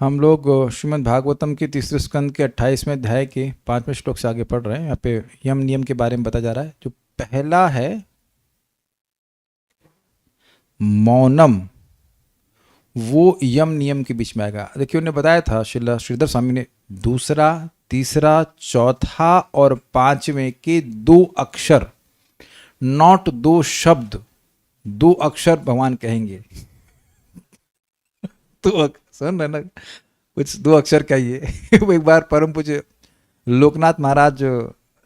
हम लोग श्रीमद् भागवतम के तीसरे स्कंद के 28वें अध्याय के 5वें श्लोक से आगे पढ़ रहे हैं। यहाँ पे यम नियम के बारे में बताया जा रहा है। जो पहला है मौनम, वो यम नियम के बीच में आएगा। देखिए उन्होंने बताया था श्रीधर स्वामी ने, दूसरा, तीसरा, चौथा और पांचवें के दो अक्षर, नॉट दो शब्द, दो अक्षर भगवान कहेंगे। तो सुन रहे ना, कुछ दो अक्षर कहिए। वो एक बार परम पूज्य लोकनाथ महाराज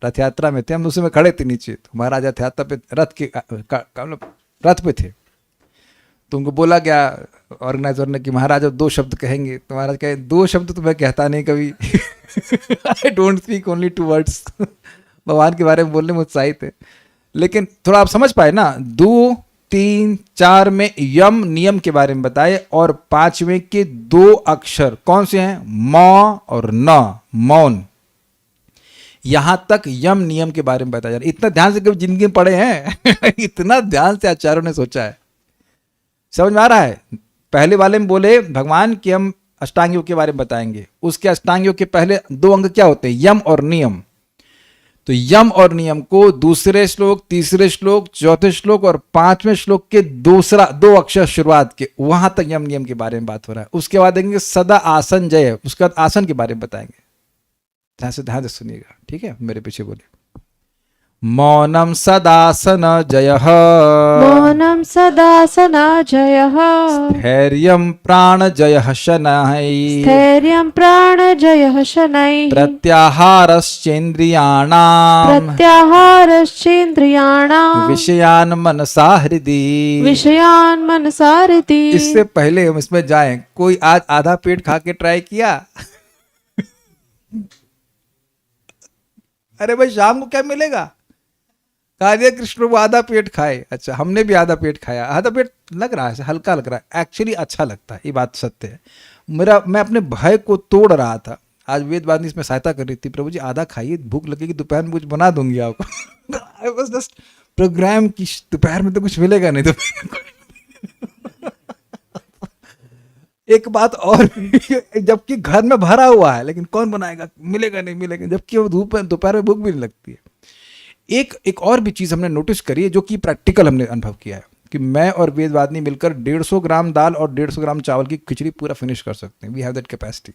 रथ यात्रा में थे, हम उसी में खड़े थे नीचे, तो महाराज रथ यात्रा पे रथ के रथ पे थे, तो उनको बोला गया ऑर्गेनाइजर ने कि महाराज अब दो शब्द कहेंगे। तो महाराज कहे दो शब्द तो मैं कहता नहीं कभी। I don't speak only two words. भगवान के बारे में बोलने में उत्साहित है, लेकिन थोड़ा आप समझ पाए ना, 2, 3, 4 में यम नियम के बारे में बताए और 5वें के दो अक्षर कौन से हैं? म और न, मौन। यहां तक यम नियम के बारे में बताया जा रहा है। इतना ध्यान से कभी जिंदगी में पढ़े हैं? इतना ध्यान से आचार्यों ने सोचा है। समझ में आ रहा है? पहले वाले में बोले भगवान कि हम अष्टांग योग के बारे में बताएंगे, उसके अष्टांग योग के पहले दो अंग क्या होते हैं? यम और नियम। तो यम और नियम को दूसरे श्लोक, तीसरे श्लोक, चौथे श्लोक और पांचवें श्लोक के दूसरा दो अक्षर शुरुआत के, वहां तक यम नियम के बारे में बात हो रहा है। उसके बाद देंगे सदा आसन जय, उसके बाद आसन के बारे में बताएंगे। ध्यान से सुनिएगा, ठीक है? मेरे पीछे बोले मौनम सदासन जयः, मौनम सदासन जयः, स्थैर्यं प्राण जयः शनैः, स्थैर्यं प्राण जयः शनैः, प्रत्याहारश्चेन्द्रियाणाम्, प्रत्याहारश्चेन्द्रियाणाम्, विषयान् मनसा हृदि, विषयान् मनसा हृदि। इससे पहले हम इसमें जाएं, कोई आज आधा पेट खा के ट्राई किया? अरे भाई शाम को क्या मिलेगा? कार्य कृष्ण वो आधा पेट खाए। अच्छा, हमने भी आधा पेट खाया। आधा पेट लग रहा है, हल्का लग रहा है, एक्चुअली अच्छा लगता है, ये बात सत्य है। मैं अपने भय को तोड़ रहा था। आज वेदवादिनी इसमें सहायता कर रही थी, प्रभु जी आधा खाइए, भूख लगेगी, दोपहर में कुछ बना दूंगी आपको। आई वाज जस्ट प्रोग्राम की दोपहर में तो कुछ मिलेगा नहीं। तो एक बात और, जबकि घर में भरा हुआ है, लेकिन कौन बनाएगा? मिलेगा नहीं, मिलेगा, जबकि वो दोपहर में भूख भी नहीं लगती है। एक और भी चीज़ हमने नोटिस करी है, जो कि प्रैक्टिकल हमने अनुभव किया है, कि मैं और वेदवादिनी मिलकर 150 ग्राम दाल और 150 ग्राम चावल की खिचड़ी पूरा फिनिश कर सकते हैं। We have that capacity.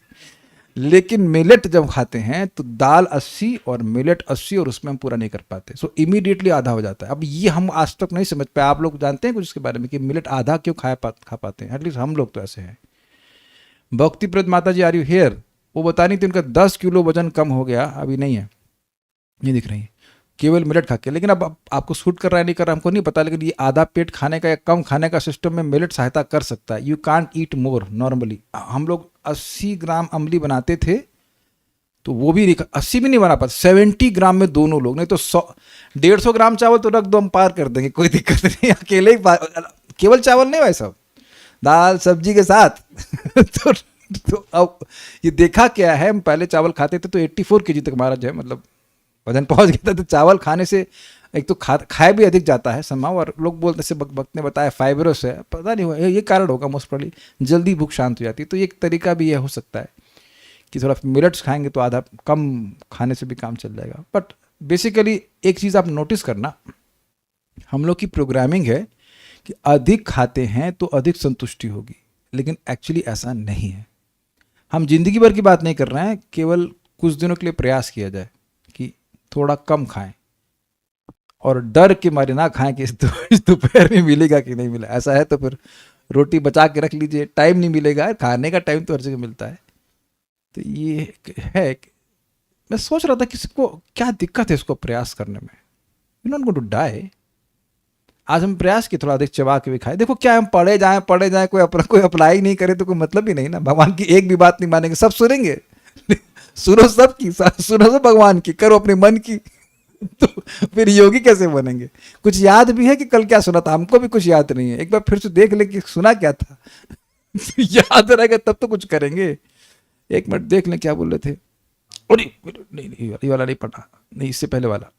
लेकिन मिलेट जब खाते हैं तो दाल 80 और मिलेट 80, और उसमें हम पूरा नहीं कर पाते। सो इमीडिएटली आधा हो जाता है। अब ये हम आज तक नहीं समझ पाए। आप लोग जानते हैं कुछ इसके बारे में कि मिलेट आधा क्यों खा पाते हैं? एटलीस्ट हम लोग तो ऐसे हैं। भक्तिप्रद माता जी आर यू हियर? वो बता रही थी उनका 10 किलो वजन कम हो गया। अभी नहीं है, नहीं दिख रही है, केवल मिलेट खा के। लेकिन अब आपको सूट कर रहा है नहीं कर रहा हमको नहीं पता, लेकिन ये आधा पेट खाने का या कम खाने का सिस्टम में मिलेट सहायता कर सकता है। You can't eat more normally. हम लोग 80 ग्राम अमली बनाते थे, तो वो भी 80 भी नहीं बना पाते, 70 ग्राम में दोनों लोग। नहीं तो 150 ग्राम चावल तो रख दो, हम पार कर देंगे, कोई दिक्कत नहीं। अकेले ही केवल चावल नहीं भाई साहब, दाल सब्जी के साथ। तो अब ये देखा क्या है, हम पहले चावल खाते थे तो 84 kg तक हमारा जो है मतलब वजन पहुंच गया था। तो चावल खाने से एक तो खाए भी अधिक जाता है समाव, और लोग बोलते से भक्त ने बताया फाइबरस है, पता नहीं ये कारण होगा मोस्ट प्रोबेबली, जल्दी भूख शांत हो जाती है। तो एक तरीका भी ये हो सकता है कि थोड़ा मिलेट्स खाएंगे तो आधा कम खाने से भी काम चल जाएगा। बट बेसिकली एक चीज़ आप नोटिस करना, हम लोग की प्रोग्रामिंग है कि अधिक खाते हैं तो अधिक संतुष्टि होगी, लेकिन एक्चुअली ऐसा नहीं है। हम जिंदगी भर की बात नहीं कर रहे हैं, केवल कुछ दिनों के लिए प्रयास किया जाए कि थोड़ा कम खाएं, और डर के मारे ना खाएं कि दोपहर में मिलेगा कि नहीं मिला। ऐसा है तो फिर रोटी बचा के रख लीजिए, टाइम नहीं मिलेगा, खाने का टाइम तो हर जगह मिलता है। तो ये है, मैं सोच रहा था किसी को क्या दिक्कत है इसको प्रयास करने में। You not going to die. आज हम प्रयास की थोड़ा अधिक चबा के भी खाए। देखो क्या हम पढ़े जाएं, कोई अप्लाई नहीं करे तो कोई मतलब ही नहीं ना। भगवान की एक भी बात नहीं मानेंगे, सब सुनेंगे। सुनो सबकी, सुनो सब भगवान की, करो अपने मन की। तो फिर योगी कैसे बनेंगे? कुछ याद भी है कि कल क्या सुना था? हमको भी कुछ याद नहीं है। एक बार फिर से देख ले कि सुना क्या था। याद रहेगा तब तो कुछ करेंगे। एक मिनट देख लें क्या बोल रहे थे। नहीं, ये वाला नहीं पढ़ा, नहीं इससे पहले वाला।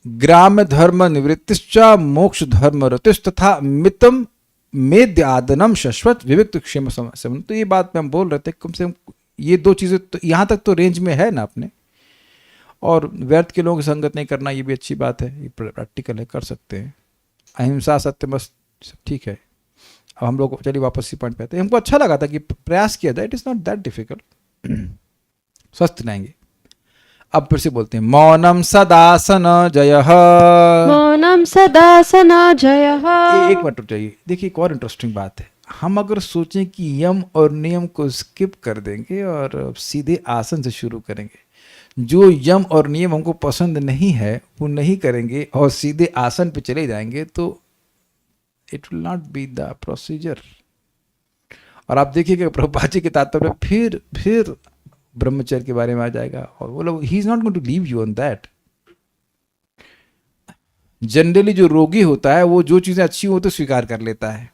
ग्राम धर्म निवृत्तिश्च मोक्ष धर्म रतिस्तथा मितम मेद्य आदनम शश्वत विविक्त क्षेम समन। तो ये बात में हम बोल रहे थे, कम से कम ये दो चीज़ें तो यहाँ तक तो रेंज में है ना अपने। और व्यर्थ के लोगों की संगत नहीं करना, ये भी अच्छी बात है, ये प्रैक्टिकल है, कर सकते हैं। अहिंसा सत्य बस सब ठीक है। अब हम लोग चलिए वापस इसी पॉइंट पे आते हैं। हमको अच्छा लगा था कि प्रयास किया जाए, it is not that difficult. स्वस्थ रहेंगे। अब फिर से बोलते हैं, मौनम सदासन जयः। मौनम सदासन जयः। एक मिनट रुक जाइए, देखिए एक और इंटरेस्टिंग बात है। हम अगर सोचें कि यम और नियम को स्किप कर देंगे और सीधे आसन से शुरू करेंगे, जो यम और नियम हमको पसंद नहीं है वो नहीं करेंगे और सीधे आसन पे चले जाएंगे, तो it will not be the procedure. और आप देखिएगा प्रभुपाद जी के तात्पर्य में फिर ब्रह्मचर्य के बारे में आ जाएगा, और वो लोग ही is not going to leave you on that. Generally जो रोगी होता है वो जो चीज़ें अच्छी होती है स्वीकार कर लेता है,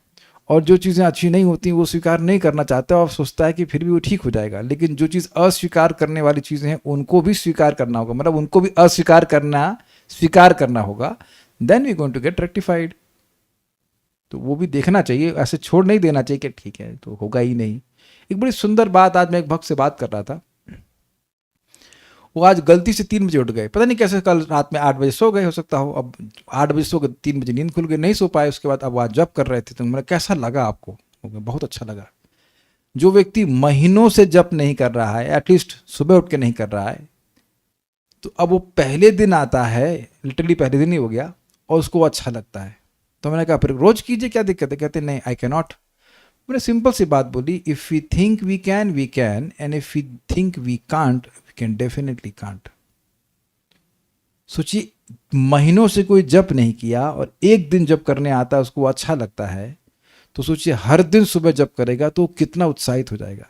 और जो चीज़ें अच्छी नहीं होती वो स्वीकार नहीं करना चाहता और सोचता है कि फिर भी वो ठीक हो जाएगा। लेकिन जो चीज़ अस्वीकार करने वाली चीज़ें हैं उनको भी स्वीकार करना होगा, मतलब उनको भी अस्वीकार स्वीकार करना होगा, then we going to get rectified. तो वो भी देखना चाहिए, ऐसे छोड़ नहीं देना चाहिए कि ठीक है तो होगा ही नहीं। एक बड़ी सुंदर बात, आज मैं एक भक्त से बात कर रहा था, वो आज गलती से 3 बजे उठ गए, पता नहीं कैसे, कल रात में 8 बजे सो गए हो सकता हो, अब 8 बजे सो गए, 3 बजे नींद खुल गई, नहीं सो पाए। उसके बाद अब आज जप कर रहे थे, तो मैंने कैसा लगा आपको? बहुत अच्छा लगा। जो व्यक्ति महीनों से जप नहीं कर रहा है, एटलीस्ट सुबह उठ के नहीं कर रहा है, तो अब वो पहले दिन आता है, लिटरली पहले दिन ही हो गया, और उसको अच्छा लगता है। तो मैंने कहा फिर रोज कीजिए, क्या दिक्कत है? कहते नहीं, आई कैन नॉट। मैंने सिंपल सी बात बोली, if we think we can, and if we think we can't, we can definitely can't. सोचिए, महीनों से कोई जप नहीं किया और एक दिन जप करने आता है, उसको अच्छा लगता है, तो सोचिए हर दिन सुबह जप करेगा तो कितना उत्साहित हो जाएगा।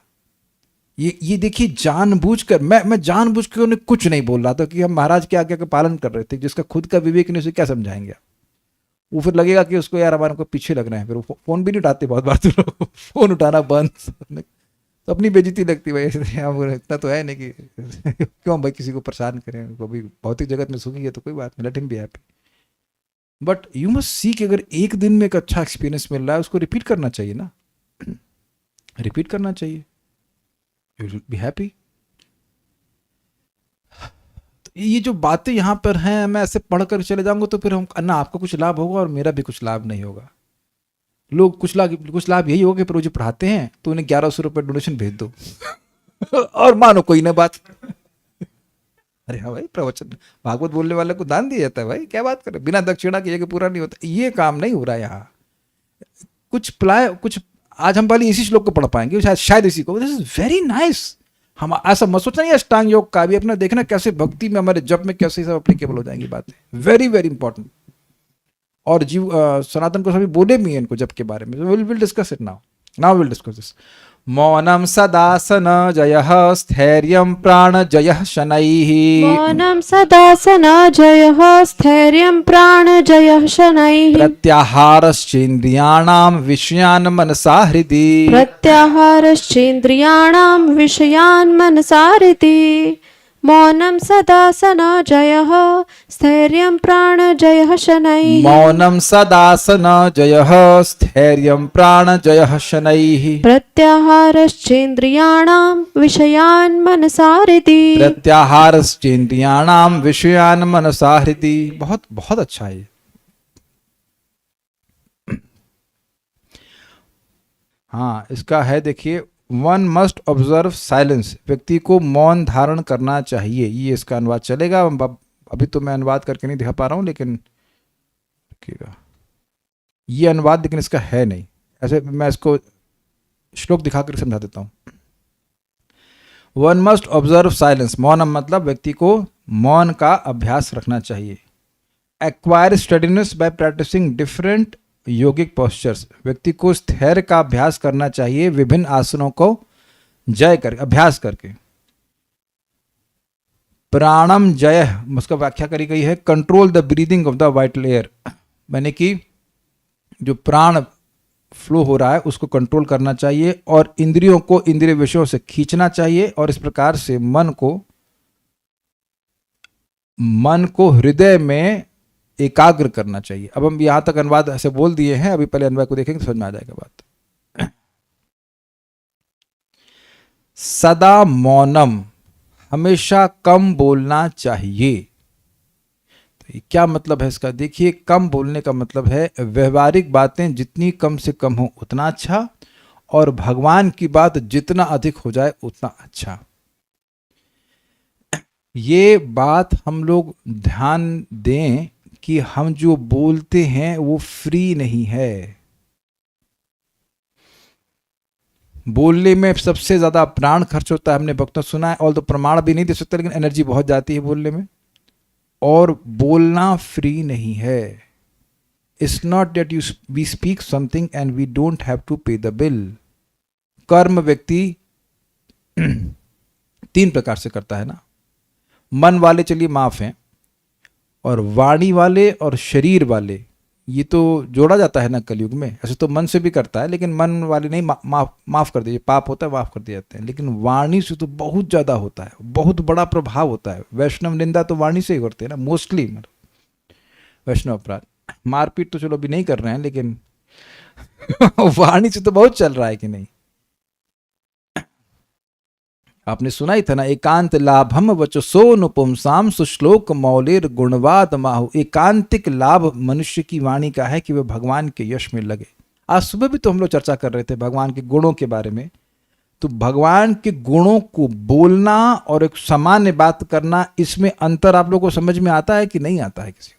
ये देखिए, जानबूझकर मैं जानबूझकर उन्हें कुछ नहीं बोल रहा था कि हम महाराज के आज्ञा का पालन कर रहे थे। जिसका खुद का विवेक नहीं, उसे क्या समझाएंगे? वो फिर लगेगा कि उसको यार हमारे को पीछे लग रहे हैं, फिर वो फोन भी नहीं उठाते बहुत बार, तो लोग फोन उठाना बंद, तो अपनी बेइज्जती लगती भाई। इतना तो है नहीं कि क्यों भाई किसी को परेशान करें, वो भी भौतिक जगत में सुखी है तो कोई बात नहीं, let him be happy. But you must see कि अगर एक दिन में एक अच्छा एक्सपीरियंस मिल रहा है, उसको रिपीट करना चाहिए ना, रिपीट करना चाहिए, यू विल बी हैप्पी। ये जो बातें यहाँ पर हैं, मैं ऐसे पढ़कर चले जाऊंगा तो फिर हम ना आपका कुछ लाभ होगा और मेरा भी कुछ लाभ नहीं होगा। लोग कुछ लाभ यही होगा कि रोज पढ़ाते हैं तो उन्हें 1100 रुपये डोनेशन भेज दो और मानो कोई ना बात। अरे हाँ भाई, प्रवचन भागवत बोलने वाले को दान दिया जाता है भाई, क्या बात करें, बिना दक्षिणा के पूरा नहीं होता। ये काम नहीं हो रहा है यहाँ। कुछ आज हम पहले इसी श्लोक को पढ़ पाएंगे, शायद इसी को। This is very nice. हम ऐसा मत सोचना, ये अष्टांग योग का भी अपना देखना कैसे भक्ति में, हमारे जप में कैसे सब अप्लीकेबल हो जाएंगी बातें। Very very important. और जीव सनातन को सभी बोले भी हैं इनको जप के बारे में। Will discuss it now will discuss this. मौनम सदासन जयः स्थैर्यं प्राण जयः शनैः। मौनम सदासन जयः स्थैर्यं प्राण जयः शनैः। प्रत्याहारश्चेन्द्रियाणां विषयान् मनसा हृदि। प्रत्याहारश्चेन्द्रियाणां विषयान् मनसा हृदि। मौनम सदासन जयः स्थैर्यं प्राण जयः शनैः। मौनम सदासन जयः स्थैर्यं प्राण जयः शनैः। प्रत्याहारश्चेन्द्रियाणां विषयान् मनसा हृदि। प्रत्याहारश्चेन्द्रियाणां विषयान् मनसा हृदि। बहुत बहुत अच्छा है। हाँ, इसका है देखिए, वन मस्ट ऑब्जर्व साइलेंस। व्यक्ति को मौन धारण करना चाहिए। ये इसका अनुवाद चलेगा। अभी तो मैं अनुवाद करके नहीं दिखा पा रहा हूँ, लेकिन देखिएगा ये अनुवाद, लेकिन इसका है नहीं। ऐसे मैं इसको श्लोक दिखाकर समझा देता हूँ। One must observe silence. मौन मतलब व्यक्ति को मौन का अभ्यास रखना चाहिए। Acquire steadiness by practising different yogic postures. व्यक्ति को स्थैर्य का अभ्यास करना चाहिए विभिन्न आसनों को जय कर अभ्यास करके। प्राणम जय, उसका व्याख्या करी गई है, control the breathing of the vital air. मैंने कि जो प्राण फ्लो हो रहा है उसको कंट्रोल करना चाहिए और इंद्रियों को इंद्रिय विषयों से खींचना चाहिए, और इस प्रकार से मन को हृदय में एकाग्र करना चाहिए। अब हम यहाँ तक अनुवाद ऐसे बोल दिए हैं, अभी पहले अनुवाद को देखेंगे तो समझ में आ जाएगा बात। सदा मौनम, हमेशा कम बोलना चाहिए। तो ये क्या मतलब है इसका? देखिए, कम बोलने का मतलब है व्यवहारिक बातें जितनी कम से कम हो उतना अच्छा, और भगवान की बात जितना अधिक हो जाए उतना अच्छा। ये बात हम लोग ध्यान दें कि हम जो बोलते हैं वो फ्री नहीं है। बोलने में सबसे ज्यादा प्राण खर्च होता है, हमने भक्तों सुना है, और तो प्रमाण भी नहीं दे सकते, लेकिन एनर्जी बहुत जाती है बोलने में। और बोलना फ्री नहीं है। It's not that you we speak something and we don't have to pay the bill. कर्म व्यक्ति 3 प्रकार से करता है ना। मन वाले चलिए माफ हैं, और वाणी वाले और शरीर वाले, ये तो जोड़ा जाता है ना कलयुग में। ऐसे तो मन से भी करता है, लेकिन मन वाले नहीं, माफ कर दीजिए, पाप होता है माफ कर दिए जाते हैं। लेकिन वाणी से तो बहुत ज्यादा होता है, बहुत बड़ा प्रभाव होता है। वैष्णव निंदा तो वाणी से ही करते हैं ना मोस्टली, वैष्णव अपराध। मारपीट तो चलो अभी नहीं कर रहे हैं, लेकिन वाणी से तो बहुत चल रहा है कि नहीं। आपने सुना ही था ना, एकांत लाभम वचसो नुपुंसाम सुश्लोक मौलेर गुणवाद माहु। एकांतिक लाभ मनुष्य की वाणी का है कि वह भगवान के यश में लगे। आज सुबह भी तो हम लोग चर्चा कर रहे थे भगवान के गुणों के बारे में। तो भगवान के गुणों को बोलना और एक सामान्य बात करना, इसमें अंतर आप लोगों को समझ में आता है कि नहीं आता है किसी को?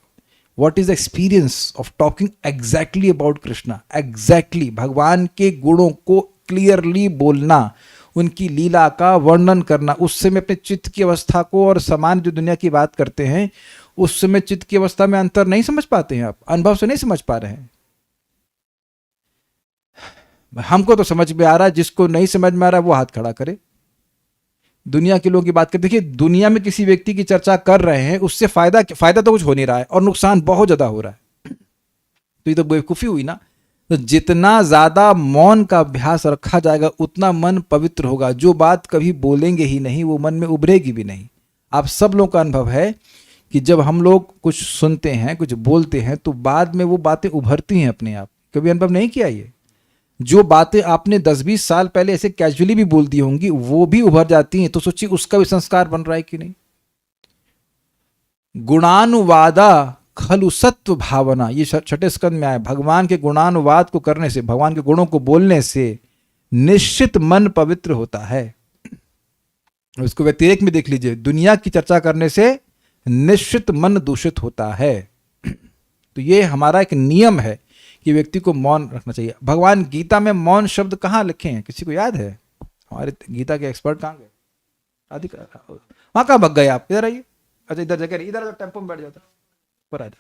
What is the experience of talking exactly about Krishna? Exactly भगवान के गुणों को क्लियरली बोलना, उनकी लीला का वर्णन करना। उस समय अपने चित्त की अवस्था को और सामान्य जो दुनिया की बात करते हैं, उस समय चित्त की अवस्था में अंतर नहीं समझ पाते हैं आप, अनुभव से नहीं समझ पा रहे हैं। हमको तो समझ में आ रहा है, जिसको नहीं समझ में आ रहा है वो हाथ खड़ा करे। दुनिया के लोगों की बात करते, देखिए दुनिया में किसी व्यक्ति की चर्चा कर रहे हैं, उससे फायदा तो कुछ हो नहीं रहा है और नुकसान बहुत ज्यादा हो रहा है। तो ये तो बेवकूफी हुई ना। तो जितना ज्यादा मौन का अभ्यास रखा जाएगा उतना मन पवित्र होगा। जो बात कभी बोलेंगे ही नहीं वो मन में उभरेगी भी नहीं। आप सब लोगों का अनुभव है कि जब हम लोग कुछ सुनते हैं, कुछ बोलते हैं, तो बाद में वो बातें उभरती हैं अपने आप। कभी अनुभव नहीं किया ये? जो बातें आपने 10-20 साल पहले ऐसे कैजुअली भी बोल दी होंगी, वो भी उभर जाती हैं। तो सोचिए उसका भी संस्कार बन रहा है कि नहीं। गुणानुवादा खलु सत्व भावना, ये 6ठे स्कंद में आया। भगवान के गुणानुवाद को करने से, भगवान के गुणों को बोलने से निश्चित मन पवित्र होता है। उसको व्यतिरेक में देख लीजिए, दुनिया की चर्चा करने से निश्चित मन दूषित होता है। तो ये हमारा एक नियम है कि व्यक्ति को मौन रखना चाहिए। भगवान गीता में मौन शब्द कहाँ लिखे हैं, किसी को याद है? हमारे गीता के एक्सपर्ट कहाँ गए? राधिका, वहां कहाँ भग गए आप? इधर आइए। अच्छा इधर जगह, इधर टेम्पो में बैठ जाता पर आ जाओ।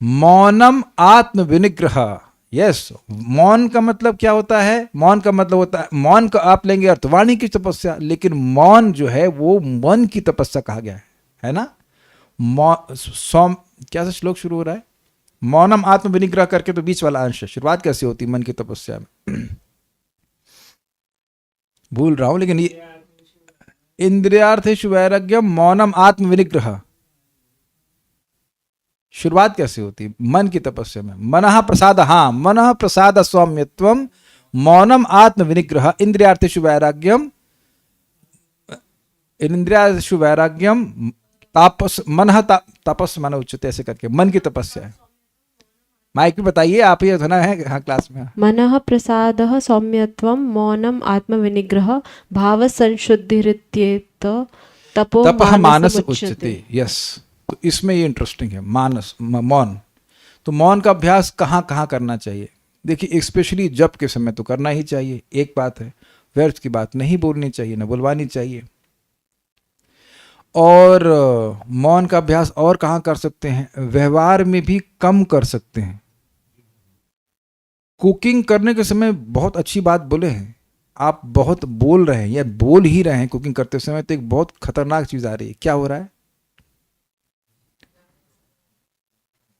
मौनम आत्म विनिग्रह। यस, मौन का मतलब क्या होता है? मौन का मतलब होता है, मौन का आप लेंगे अर्थ वाणी की तपस्या, लेकिन मौन जो है वो मन की तपस्या कहा गया है ना। क्या से श्लोक शुरू हो रहा है? मौनम आत्म विनिग्रह करके तो बीच वाला अंश है। शुरुआत कैसे होती मन की तपस्या में? भूल रहा हूं, लेकिन ये इंद्रियार्थेषु वैराग्यम मौनम आत्म विनिग्रह, शुरुआत कैसे होती? मन की तपस्या में। मनः प्रसाद, हाँ, मनः प्रसाद सौम्यत्वम मौनम आत्म विनिग्रह इंद्रियार्थेषु वैराग्यम, इंद्रियार्थेषु वैराग्यम तापस मनः तपस मन उच्चते, ऐसे करके मन की तपस्या है। माइक भी बताइए, आप ये सुना है हाँ क्लास में। मनः प्रसादः सौम्यत्वं मौनम आत्मविनिग्रह भाव संशुद्धिरित्येत तपो मानस उच्यते। यस, तो इसमें ये इंटरेस्टिंग है, मानस मौन। तो मौन का अभ्यास कहाँ कहाँ करना चाहिए? देखिए, स्पेशली जप के समय तो करना ही चाहिए, एक बात है। व्यर्थ की बात नहीं बोलनी चाहिए, न बुलवानी चाहिए। और मौन का अभ्यास और कहाँ कर सकते हैं? व्यवहार में भी कम कर सकते हैं। कुकिंग करने के समय बहुत अच्छी बात बोले हैं, आप बहुत बोल रहे हैं या बोल ही रहे हैं कुकिंग करते समय, तो एक बहुत खतरनाक चीज आ रही है। क्या हो रहा है?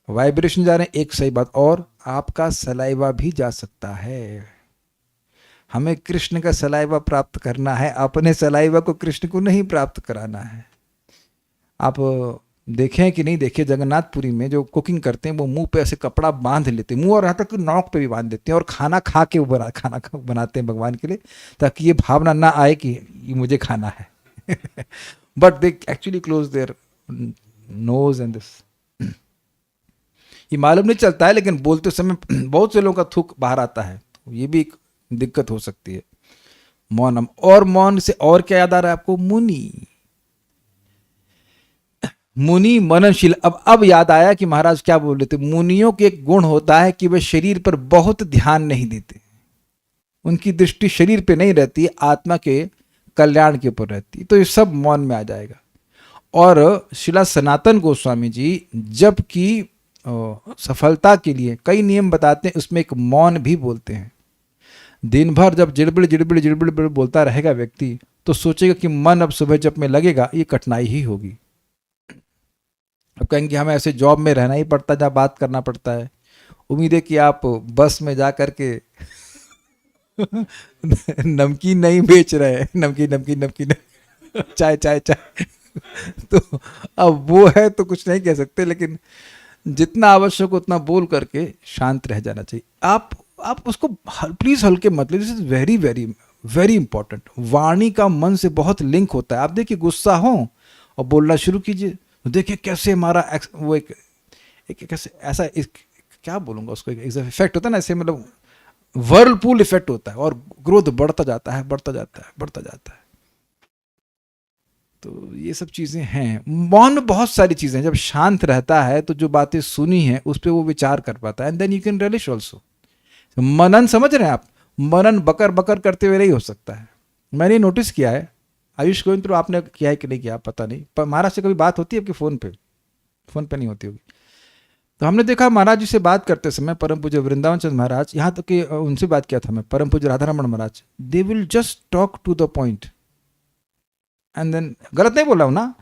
वाइब्रेशन जा रहे हैं, एक सही बात। और आपका सलाइवा भी जा सकता है। हमें कृष्ण का सलाइवा प्राप्त करना है, अपने सलाइवा को कृष्ण को नहीं प्राप्त कराना है। आप देखें कि नहीं देखे, जगन्नाथपुरी में जो कुकिंग करते हैं वो मुंह पे ऐसे कपड़ा बांध लेते हैं, मुंह और यहाँ तक कि नाक पे भी बांध देते हैं, और खाना खा के वो बनाते हैं भगवान के लिए, ताकि ये भावना ना आए कि ये मुझे खाना है। But they actually close their nose and this. ये मालूम नहीं चलता है, लेकिन बोलते समय बहुत से लोगों का थूक बाहर आता है, तो ये भी एक दिक्कत हो सकती है। मौनम, और मौन से और क्या याद आ रहा है आपको? मुनि। मुनि मननशील। अब याद आया कि महाराज क्या बोल रहे थे। मुनियों के एक गुण होता है कि वे शरीर पर बहुत ध्यान नहीं देते, उनकी दृष्टि शरीर पे नहीं रहती, आत्मा के कल्याण के ऊपर रहती, तो ये सब मौन में आ जाएगा। और शिला सनातन गोस्वामी जी जबकि सफलता के लिए कई नियम बताते हैं, उसमें एक मौन भी बोलते हैं। दिन भर जब जिड़बिड़ बोलता रहेगा व्यक्ति, तो सोचेगा कि मन अब सुबह जब में लगेगा, ये कठिनाई ही होगी। अब कहेंगे हमें ऐसे जॉब में रहना ही पड़ता है जहाँ बात करना पड़ता है। उम्मीद है कि आप बस में जा कर के नमकीन नहीं बेच रहे, नमकीन चाय चाय चाय। तो अब वो है तो कुछ नहीं कह सकते, लेकिन जितना आवश्यक उतना बोल करके शांत रह जाना चाहिए। आप उसको प्लीज हल्के मत लीजिए। This is very very very important. वाणी का मन से बहुत लिंक होता है। आप देखिए गुस्सा हो और बोलना शुरू कीजिए, तो देखिए कैसे हमारा वो एक कैसे ऐसा क्या बोलूँगा उसको, एक इफेक्ट होता है ना, ऐसे मतलब वर्लपूल इफेक्ट होता है, और ग्रोथ बढ़ता जाता है। तो ये सब चीज़ें हैं। मौन में बहुत सारी चीज़ें, जब शांत रहता है तो जो बातें सुनी हैं उस पर वो विचार कर पाता है, and then you can relish also. मनन समझ रहे हैं आप? मनन बकर बकर करते हुए नहीं हो सकता है। मैंने नोटिस किया है, आयुष गोविंद, तो आपने किया है कि नहीं किया पता नहीं, पर महाराज से कभी बात होती है आपके फ़ोन पे नहीं होती होगी। तो हमने देखा महाराज जी से बात करते समय, परम पूज्य वृंदावन चंद्र महाराज, यहाँ तक कि उनसे बात किया था मैं, परम पूज्य Radharaman Maharaj, they will just talk to the point and then, गलत नहीं बोल रहा हूँ ना,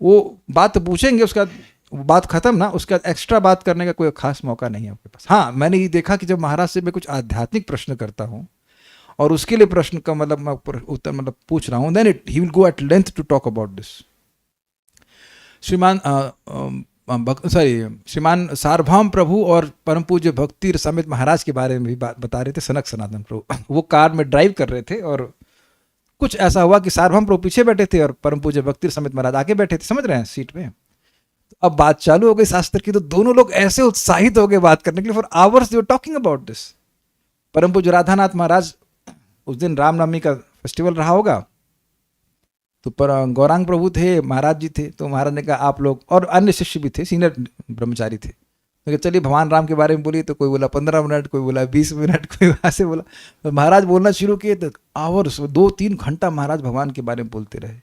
वो बात पूछेंगे, उसका बात खत्म ना, उसका एक्स्ट्रा बात करने का कोई खास मौका नहीं है आपके पास। हाँ, मैंने ये देखा कि जब महाराज से मैं कुछ आध्यात्मिक प्रश्न करता हूँ और उसके लिए प्रश्न का मतलब मैं उत्तर मतलब पूछ रहा हूँ, then he will go at length to talk about this. श्रीमान सार्वभौम प्रभु और परम पूज्य भक्ति रसामृत महाराज के बारे में भी बता रहे थे सनक सनातन प्रभु। वो कार में ड्राइव कर रहे थे और कुछ ऐसा हुआ कि सार्वभौम प्रभु पीछे बैठे थे और परम पूज्य भक्ति रसामृत महाराज आगे बैठे थे, समझ रहे हैं, सीट में। तो अब बात चालू हो गई शास्त्र की, तो दोनों लोग ऐसे उत्साहित हो गए बात करने के लिए, for hours they were talking about this. परम पूज्य राधानाथ महाराज, उस दिन रामनवमी का फेस्टिवल रहा होगा, तो पर गौरांग प्रभु थे, महाराज जी थे, तो महाराज ने कहा आप लोग, और अन्य शिष्य भी थे, सीनियर ब्रह्मचारी थे, तो चलिए भगवान राम के बारे में बोलिए। तो कोई बोला 15 मिनट, कोई बोला 20 मिनट, कोई ऐसे बोला। तो महाराज बोलना शुरू किए, तो आवर्स 2-3 घंटा महाराज भगवान के बारे में बोलते रहे।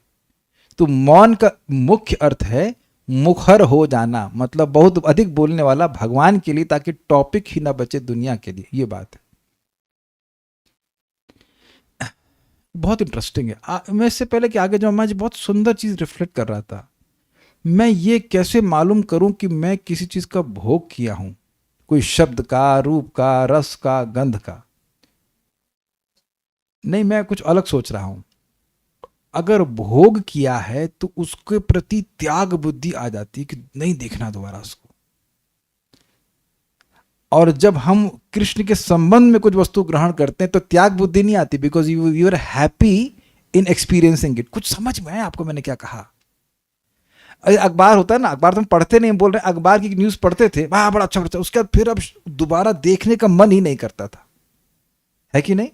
तो मौन का मुख्य अर्थ है मुखर हो जाना, मतलब बहुत अधिक बोलने वाला भगवान के लिए, ताकि टॉपिक ही ना बचे दुनिया के लिए। ये बात है, बहुत इंटरेस्टिंग है। मैं इससे पहले कि आगे जाऊँ, मैं बहुत सुंदर चीज रिफ्लेक्ट कर रहा था। मैं ये कैसे मालूम करूं कि मैं किसी चीज का भोग किया हूं, कोई शब्द का, रूप का, रस का, गंध का नहीं, मैं कुछ अलग सोच रहा हूं। अगर भोग किया है तो उसके प्रति त्याग बुद्धि आ जाती है कि नहीं देखना दोबारा उसको। और जब हम कृष्ण के संबंध में कुछ वस्तु ग्रहण करते हैं तो त्याग बुद्धि नहीं आती, because you are happy in experiencing it. कुछ समझ में आया आपको मैंने क्या कहा? अखबार होता है ना, अखबार तो हम पढ़ते नहीं, बोल रहे अखबार की न्यूज़ पढ़ते थे, वाह बड़ा अच्छा, उसके बाद फिर अब दोबारा देखने का मन ही नहीं करता था, है कि नहीं?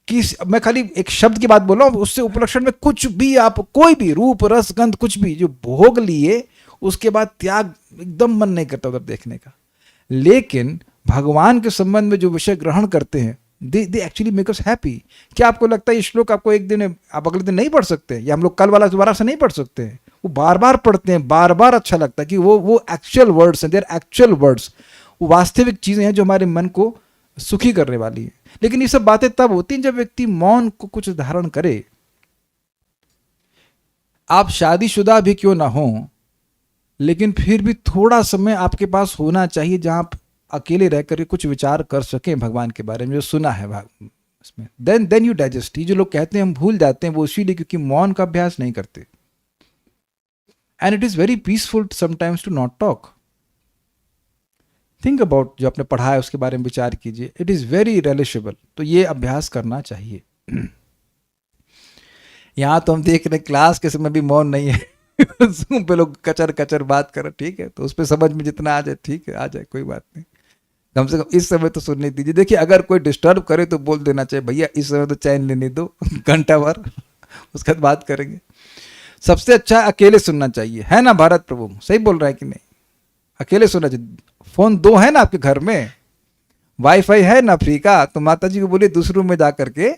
कि मैं खाली एक शब्द की बात बोल रहा हूँ, उससे उपलक्षण में कुछ भी, आप कोई भी रूप रस गंध कुछ भी जो भोग लिए, उसके बाद त्याग एकदम मन नहीं करता उधर देखने का। लेकिन भगवान के संबंध में जो विषय ग्रहण करते हैं, they actually make us happy. क्या आपको लगता है ये श्लोक आपको एक दिन, आप अगले दिन नहीं पढ़ सकते, या हम लोग कल वाला दोबारा से नहीं पढ़ सकते हैं? वो बार बार पढ़ते हैं, बार बार अच्छा लगता है कि वो एक्चुअल वर्ड्स हैं, देयर एक्चुअल वर्ड्स, वो वास्तविक चीजें हैं जो हमारे मन को सुखी करने वाली है। लेकिन ये सब बातें तब होती हैं जब व्यक्ति मौन को कुछ धारण करे। आप शादीशुदा भी क्यों ना हो, लेकिन फिर भी थोड़ा समय आपके पास होना चाहिए जहां आप अकेले रह कर कुछ विचार कर सकें भगवान के बारे में, जो सुना है इसमें। Then you digest. ये जो लोग कहते हैं हम भूल जाते हैं, वो इसीलिए क्योंकि मौन का अभ्यास नहीं करते। And it is very peaceful sometimes to not talk. Think about जो आपने पढ़ा है उसके बारे में विचार कीजिए. It is very relatable. तो ये अभ्यास करना चाहिए. यहाँ तो हम देख रहे हैं क्लास के समय भी मौन नहीं है. Zoom पे लोग कचर कचर बात कर, ठीक है, तो उस पर समझ में जितना आ जाए ठीक है, आ जाए, कोई बात नहीं. कम से कम इस समय तो सुनने दीजिए. देखिए अगर कोई डिस्टर्ब करे तो बोल देना चाहिए, भैया इस समय तो चैन लेने दो, घंटा भर, उसके बाद बात करेंगे. सबसे अच्छा अकेले सुनना चाहिए, है ना भारत प्रभु? सही बोल रहा है कि नहीं? अकेले सुनना चाहिए. फोन 2 है ना आपके घर में, वाईफाई है ना फ्री का, तो माता जी को बोलिए दूसरे रूम में जा करके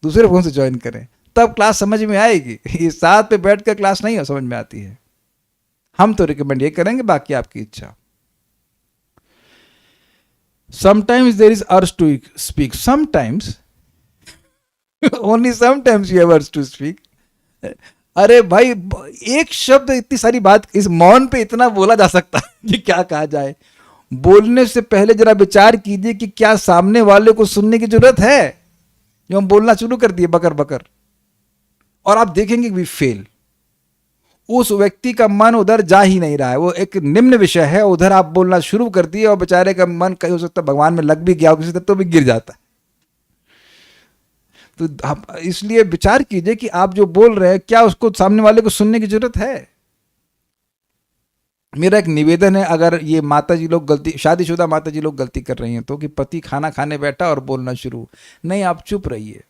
दूसरे फोन से ज्वाइन करें, तब क्लास समझ में आएगी. ये साथ पे बैठ कर क्लास नहीं समझ में आती है. हम तो रिकमेंड ये करेंगे, बाकी आपकी इच्छा. Sometimes there is urge to speak, sometimes, only sometimes you have urge to speak. अरे भाई, एक शब्द इतनी सारी बात इस मौन पे इतना बोला जा सकता है कि क्या कहा जाए. बोलने से पहले जरा विचार कीजिए कि क्या सामने वाले को सुनने की जरूरत है. जो हम बोलना शुरू कर दिए बकर बकर, और आप देखेंगे वी फेल. उस व्यक्ति का मन उधर जा ही नहीं रहा है, वो एक निम्न विषय है, उधर आप बोलना शुरू कर दिए और बेचारे का मन कहीं हो सकता है भगवान में लग भी गया हो किसी तरह, तो भी गिर जाता है. तो आप इसलिए विचार कीजिए कि आप जो बोल रहे हैं क्या उसको सामने वाले को सुनने की जरूरत है. मेरा एक निवेदन है, अगर ये माता जी लोग गलती, शादीशुदा माता जी लोग गलती कर रही हैं तो, कि पति खाना खाने बैठा और बोलना शुरू, नहीं, आप चुप रहिए.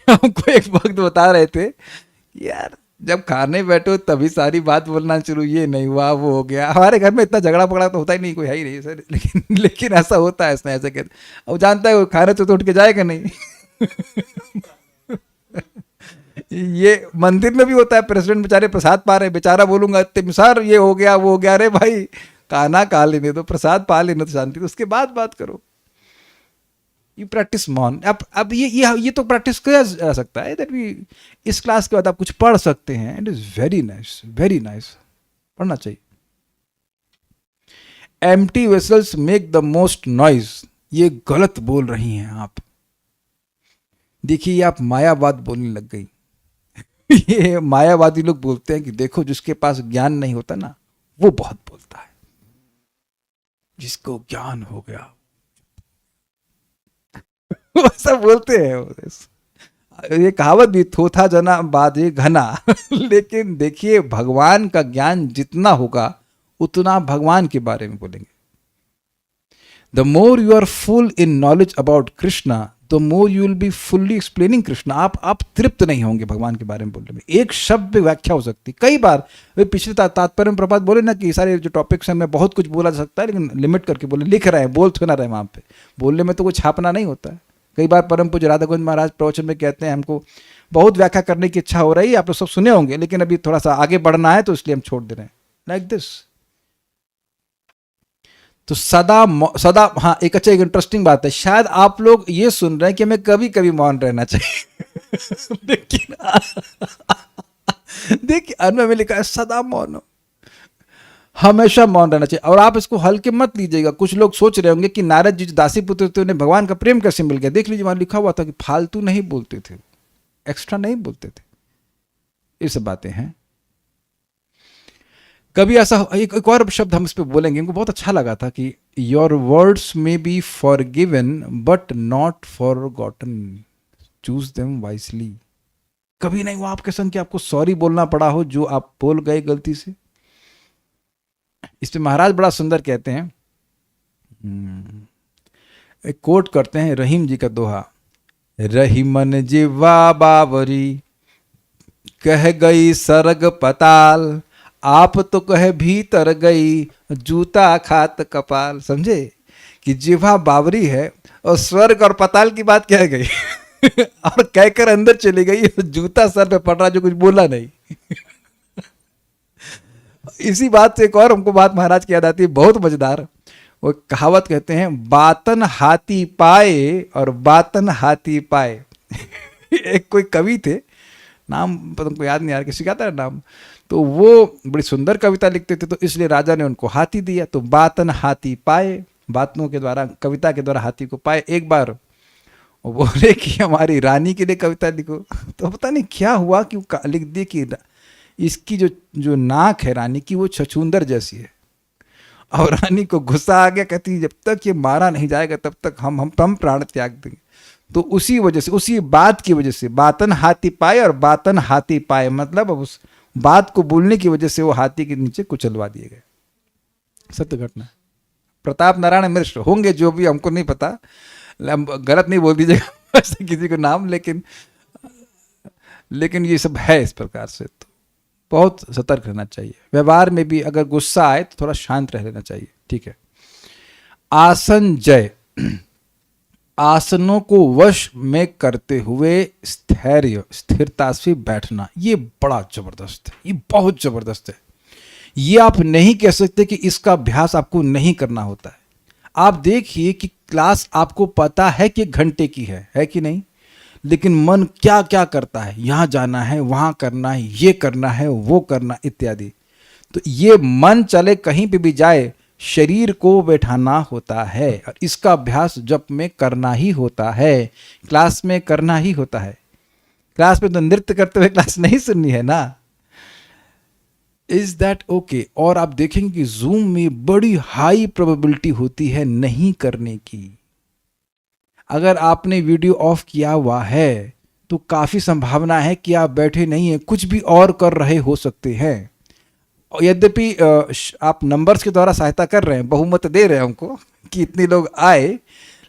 हमको एक वक्त बता रहे थे, यार जब खाने बैठो तभी सारी बात बोलना शुरू, ये नहीं हुआ वो हो गया. हमारे घर में इतना झगड़ा पकड़ा तो होता ही नहीं, कोई है ही नहीं सर, लेकिन ऐसा होता है. ऐसे कहते, अब जानता है वो खाने तो उठ के जाएगा नहीं. ये मंदिर में भी होता है, प्रेसिडेंट बेचारे प्रसाद पा रहे, बेचारा बोलूंगा सर ये हो गया वो हो गया. अरे भाई खाना खा लेने दो, प्रसाद पा लेने तो शांति, तो उसके बाद बात करो. यू प्रैक्टिस मौन. अब ये तो प्रैक्टिस किया जा सकता है. दैट वी इस क्लास के बाद आप कुछ पढ़ सकते हैं. It is very nice, very nice, पढ़ना चाहिए. Empty vessels make the most noise. ये गलत बोल रही हैं आप. देखिए ये आप मायावाद बोलने लग गई. ये मायावादी लोग बोलते हैं कि देखो जिसके पास ज्ञान नहीं होता ना वो बहुत बोलता है, जिसको ज्ञान हो गया ऐसा बोलते हैं. ये कहावत भी, थोथा जना बाजे घना. लेकिन देखिए भगवान का ज्ञान जितना होगा उतना भगवान के बारे में बोलेंगे. The more you are full in knowledge about Krishna, the more you will be fully explaining Krishna. आप तृप्त नहीं होंगे भगवान के बारे में बोलने में. एक शब्द पे व्याख्या हो सकती कई बार. वे पिछले तात्पर्य में प्रभात बोले ना कि सारे जो टॉपिक्स हैं में बहुत कुछ बोला जा सकता है, लेकिन लिमिट करके बोले. लिख रहे हैं, बोल थोड़ा रहे वहाँ पे, बोलने में तो कुछ छापना नहीं होता है. कई बार परम पूज्य राधा गोविंद महाराज प्रवचन में कहते हैं हमको बहुत व्याख्या करने की इच्छा हो रही है, आप लोग सब सुने होंगे, लेकिन अभी थोड़ा सा आगे बढ़ना है तो इसलिए हम छोड़ दे रहे हैं. Like this. तो सदा हाँ, एक अच्छा एक इंटरेस्टिंग बात है, शायद आप लोग ये सुन रहे हैं कि हमें कभी कभी मौन रहना चाहिए. लेकिन देखिए अन्न में लिखा है सदा मौन, हमेशा मौन रहना चाहिए. और आप इसको हल्के मत लीजिएगा. कुछ लोग सोच रहे होंगे कि नारद जी दासी पुत्र थे, उन्हें भगवान का प्रेम कैसे मिल गया. देख लीजिए वहां लिखा हुआ था कि फालतू नहीं बोलते थे, एक्स्ट्रा नहीं बोलते थे. ये सब बातें हैं. कभी ऐसा एक और शब्द हम इस पे बोलेंगे, इनको बहुत अच्छा लगा था कि योर वर्ड्स में be forgiven but not forgotten, choose them wisely. कभी नहीं हुआ आपके संग कि आपको सॉरी बोलना पड़ा हो जो आप बोल गए गलती से. इस पे महाराज बड़ा सुंदर कहते हैं, एक कोट करते हैं रहीम जी का दोहा. रहीमन जिवा बावरी कह गई सरग पताल, आप तो कहे भीतर गई जूता खात कपाल. समझे कि जिवा बावरी है और स्वर्ग और पताल की बात कह गई और कहकर अंदर चली गई, जूता सर पे पड़ रहा जो कुछ बोला नहीं. इसी बात से एक और हमको बात महाराज की याद आती है, बहुत मजेदार. वो कहावत कहते हैं, बातन हाथी पाए और बातन हाथी पाए. एक कोई कवि थे, नाम तुमको याद नहीं आ रहा, किसी का था नाम, तो वो बड़ी सुंदर कविता लिखते थे, तो इसलिए राजा ने उनको हाथी दिया. तो बातन हाथी पाए, बातों के द्वारा, कविता के द्वारा हाथी को पाए. एक बार वो बोले कि हमारी रानी के लिए कविता लिखो, तो पता नहीं क्या हुआ कि लिख दिए कि इसकी जो जो नाक है रानी की वो छछूंदर जैसी है। और रानी को गुस्सा आ गया, कहती है जब तक ये मारा नहीं जाएगा तब तक हम प्राण त्याग देंगे। तो उसी वजह से, उसी बात की वजह से, बातन हाथी पाए, और बातन हाथी पाए मतलब अब उस बात को बोलने की वजह से वो हाथी के नीचे कुचलवा दिए गए। सत्य घटना। प्रताप नारायण मिश्र होंगे जो भी, हमको नहीं पता, गलत नहीं बोल दीजिएगा ऐसे किसी को नाम, लेकिन ये सब है इस प्रकार से। तो बहुत सतर्क रहना चाहिए। व्यवहार में भी अगर गुस्सा आए तो थोड़ा शांत रह लेना चाहिए। ठीक है। आसन जय, आसनों को वश में करते हुए स्थैर्य, स्थिरता से बैठना, ये बड़ा जबरदस्त है, ये बहुत जबरदस्त है। ये आप नहीं कह सकते कि इसका अभ्यास आपको नहीं करना होता है। आप देखिए कि क्लास आपको पता है कि घंटे की है कि नहीं, लेकिन मन क्या क्या करता है, यहाँ जाना है, वहाँ करना है, ये करना है, वो करना इत्यादि। तो ये मन चले कहीं पे भी जाए, शरीर को बैठाना होता है, और इसका अभ्यास जप में करना ही होता है, क्लास में करना ही होता है। क्लास में तो नृत्य करते हुए क्लास नहीं सुननी है ना। Is that okay? और आप देखेंगे कि जूम में बड़ी हाई प्रोबेबिलिटी होती है नहीं करने की। अगर आपने वीडियो ऑफ किया हुआ है तो काफी संभावना है कि आप बैठे नहीं हैं, कुछ भी और कर रहे हो सकते हैं। यद्यपि आप नंबर्स के द्वारा सहायता कर रहे हैं, बहुमत दे रहे हैं हमको कि इतने लोग आए,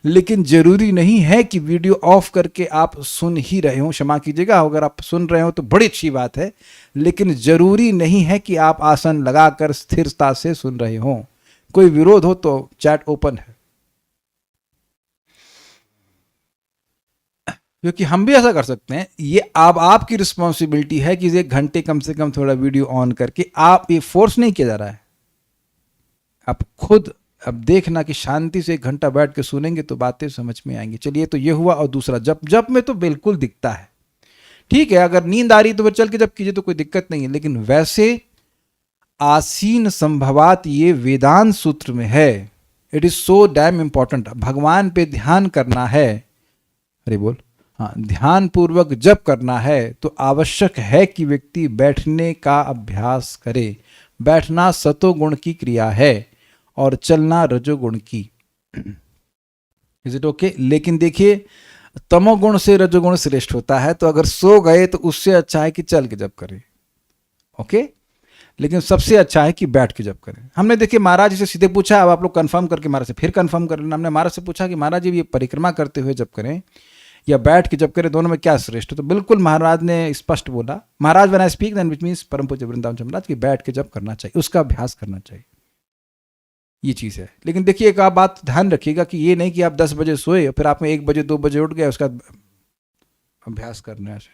लेकिन जरूरी नहीं है कि वीडियो ऑफ करके आप सुन ही रहे हो। क्षमा कीजिएगा, अगर आप सुन रहे हो तो बड़ी अच्छी बात है, लेकिन जरूरी नहीं है कि आप आसन लगाकर स्थिरता से सुन रहे हो। कोई विरोध हो तो चैट ओपन है, क्योंकि हम भी ऐसा कर सकते हैं। ये आपकी रिस्पॉन्सिबिलिटी है कि 1 घंटे कम से कम थोड़ा वीडियो ऑन करके, आप ये फोर्स नहीं किया जा रहा है, आप खुद अब देखना कि शांति से 1 घंटा बैठ के सुनेंगे तो बातें समझ में आएंगी। चलिए, तो ये हुआ। और दूसरा, जप में तो बिल्कुल दिखता है। ठीक है, अगर नींद आ रही तो फिर चल के जप कीजिए तो कोई दिक्कत नहीं है, लेकिन वैसे आसीन संभवात ये वेदांत सूत्र में है। It is so damn important. भगवान पे ध्यान करना है, अरे बोल, हाँ, ध्यान पूर्वक जप करना है तो आवश्यक है कि व्यक्ति बैठने का अभ्यास करे। बैठना सतोगुण की क्रिया है और चलना रजोगुण की। Is it okay? लेकिन देखिए, तमोगुण से रजोगुण श्रेष्ठ होता है, तो अगर सो गए तो उससे अच्छा है कि चल के जप करें। ओके? लेकिन सबसे अच्छा है कि बैठ के जप करें। हमने देखिए महाराज जी से सीधे पूछा, अब आप लोग कंफर्म करके महाराज से फिर कंफर्म कर लेना। हमने महाराज से पूछा कि महाराज जी ये परिक्रमा करते हुए जप करें या बैठ के जप करें, दोनों में क्या श्रेष्ठ है? तो बिल्कुल महाराज ने स्पष्ट बोला, Maharaj when I speak then which means परम पूज्य वृंदावन जी महाराज, कि बैठ के जप करना चाहिए, उसका अभ्यास करना चाहिए। ये चीज़ है। लेकिन देखिए, एक आप बात ध्यान रखिएगा कि ये नहीं कि आप 10 बजे सोए और फिर आप 1 बजे 2 बजे उठ गए उसका अभ्यास करने से,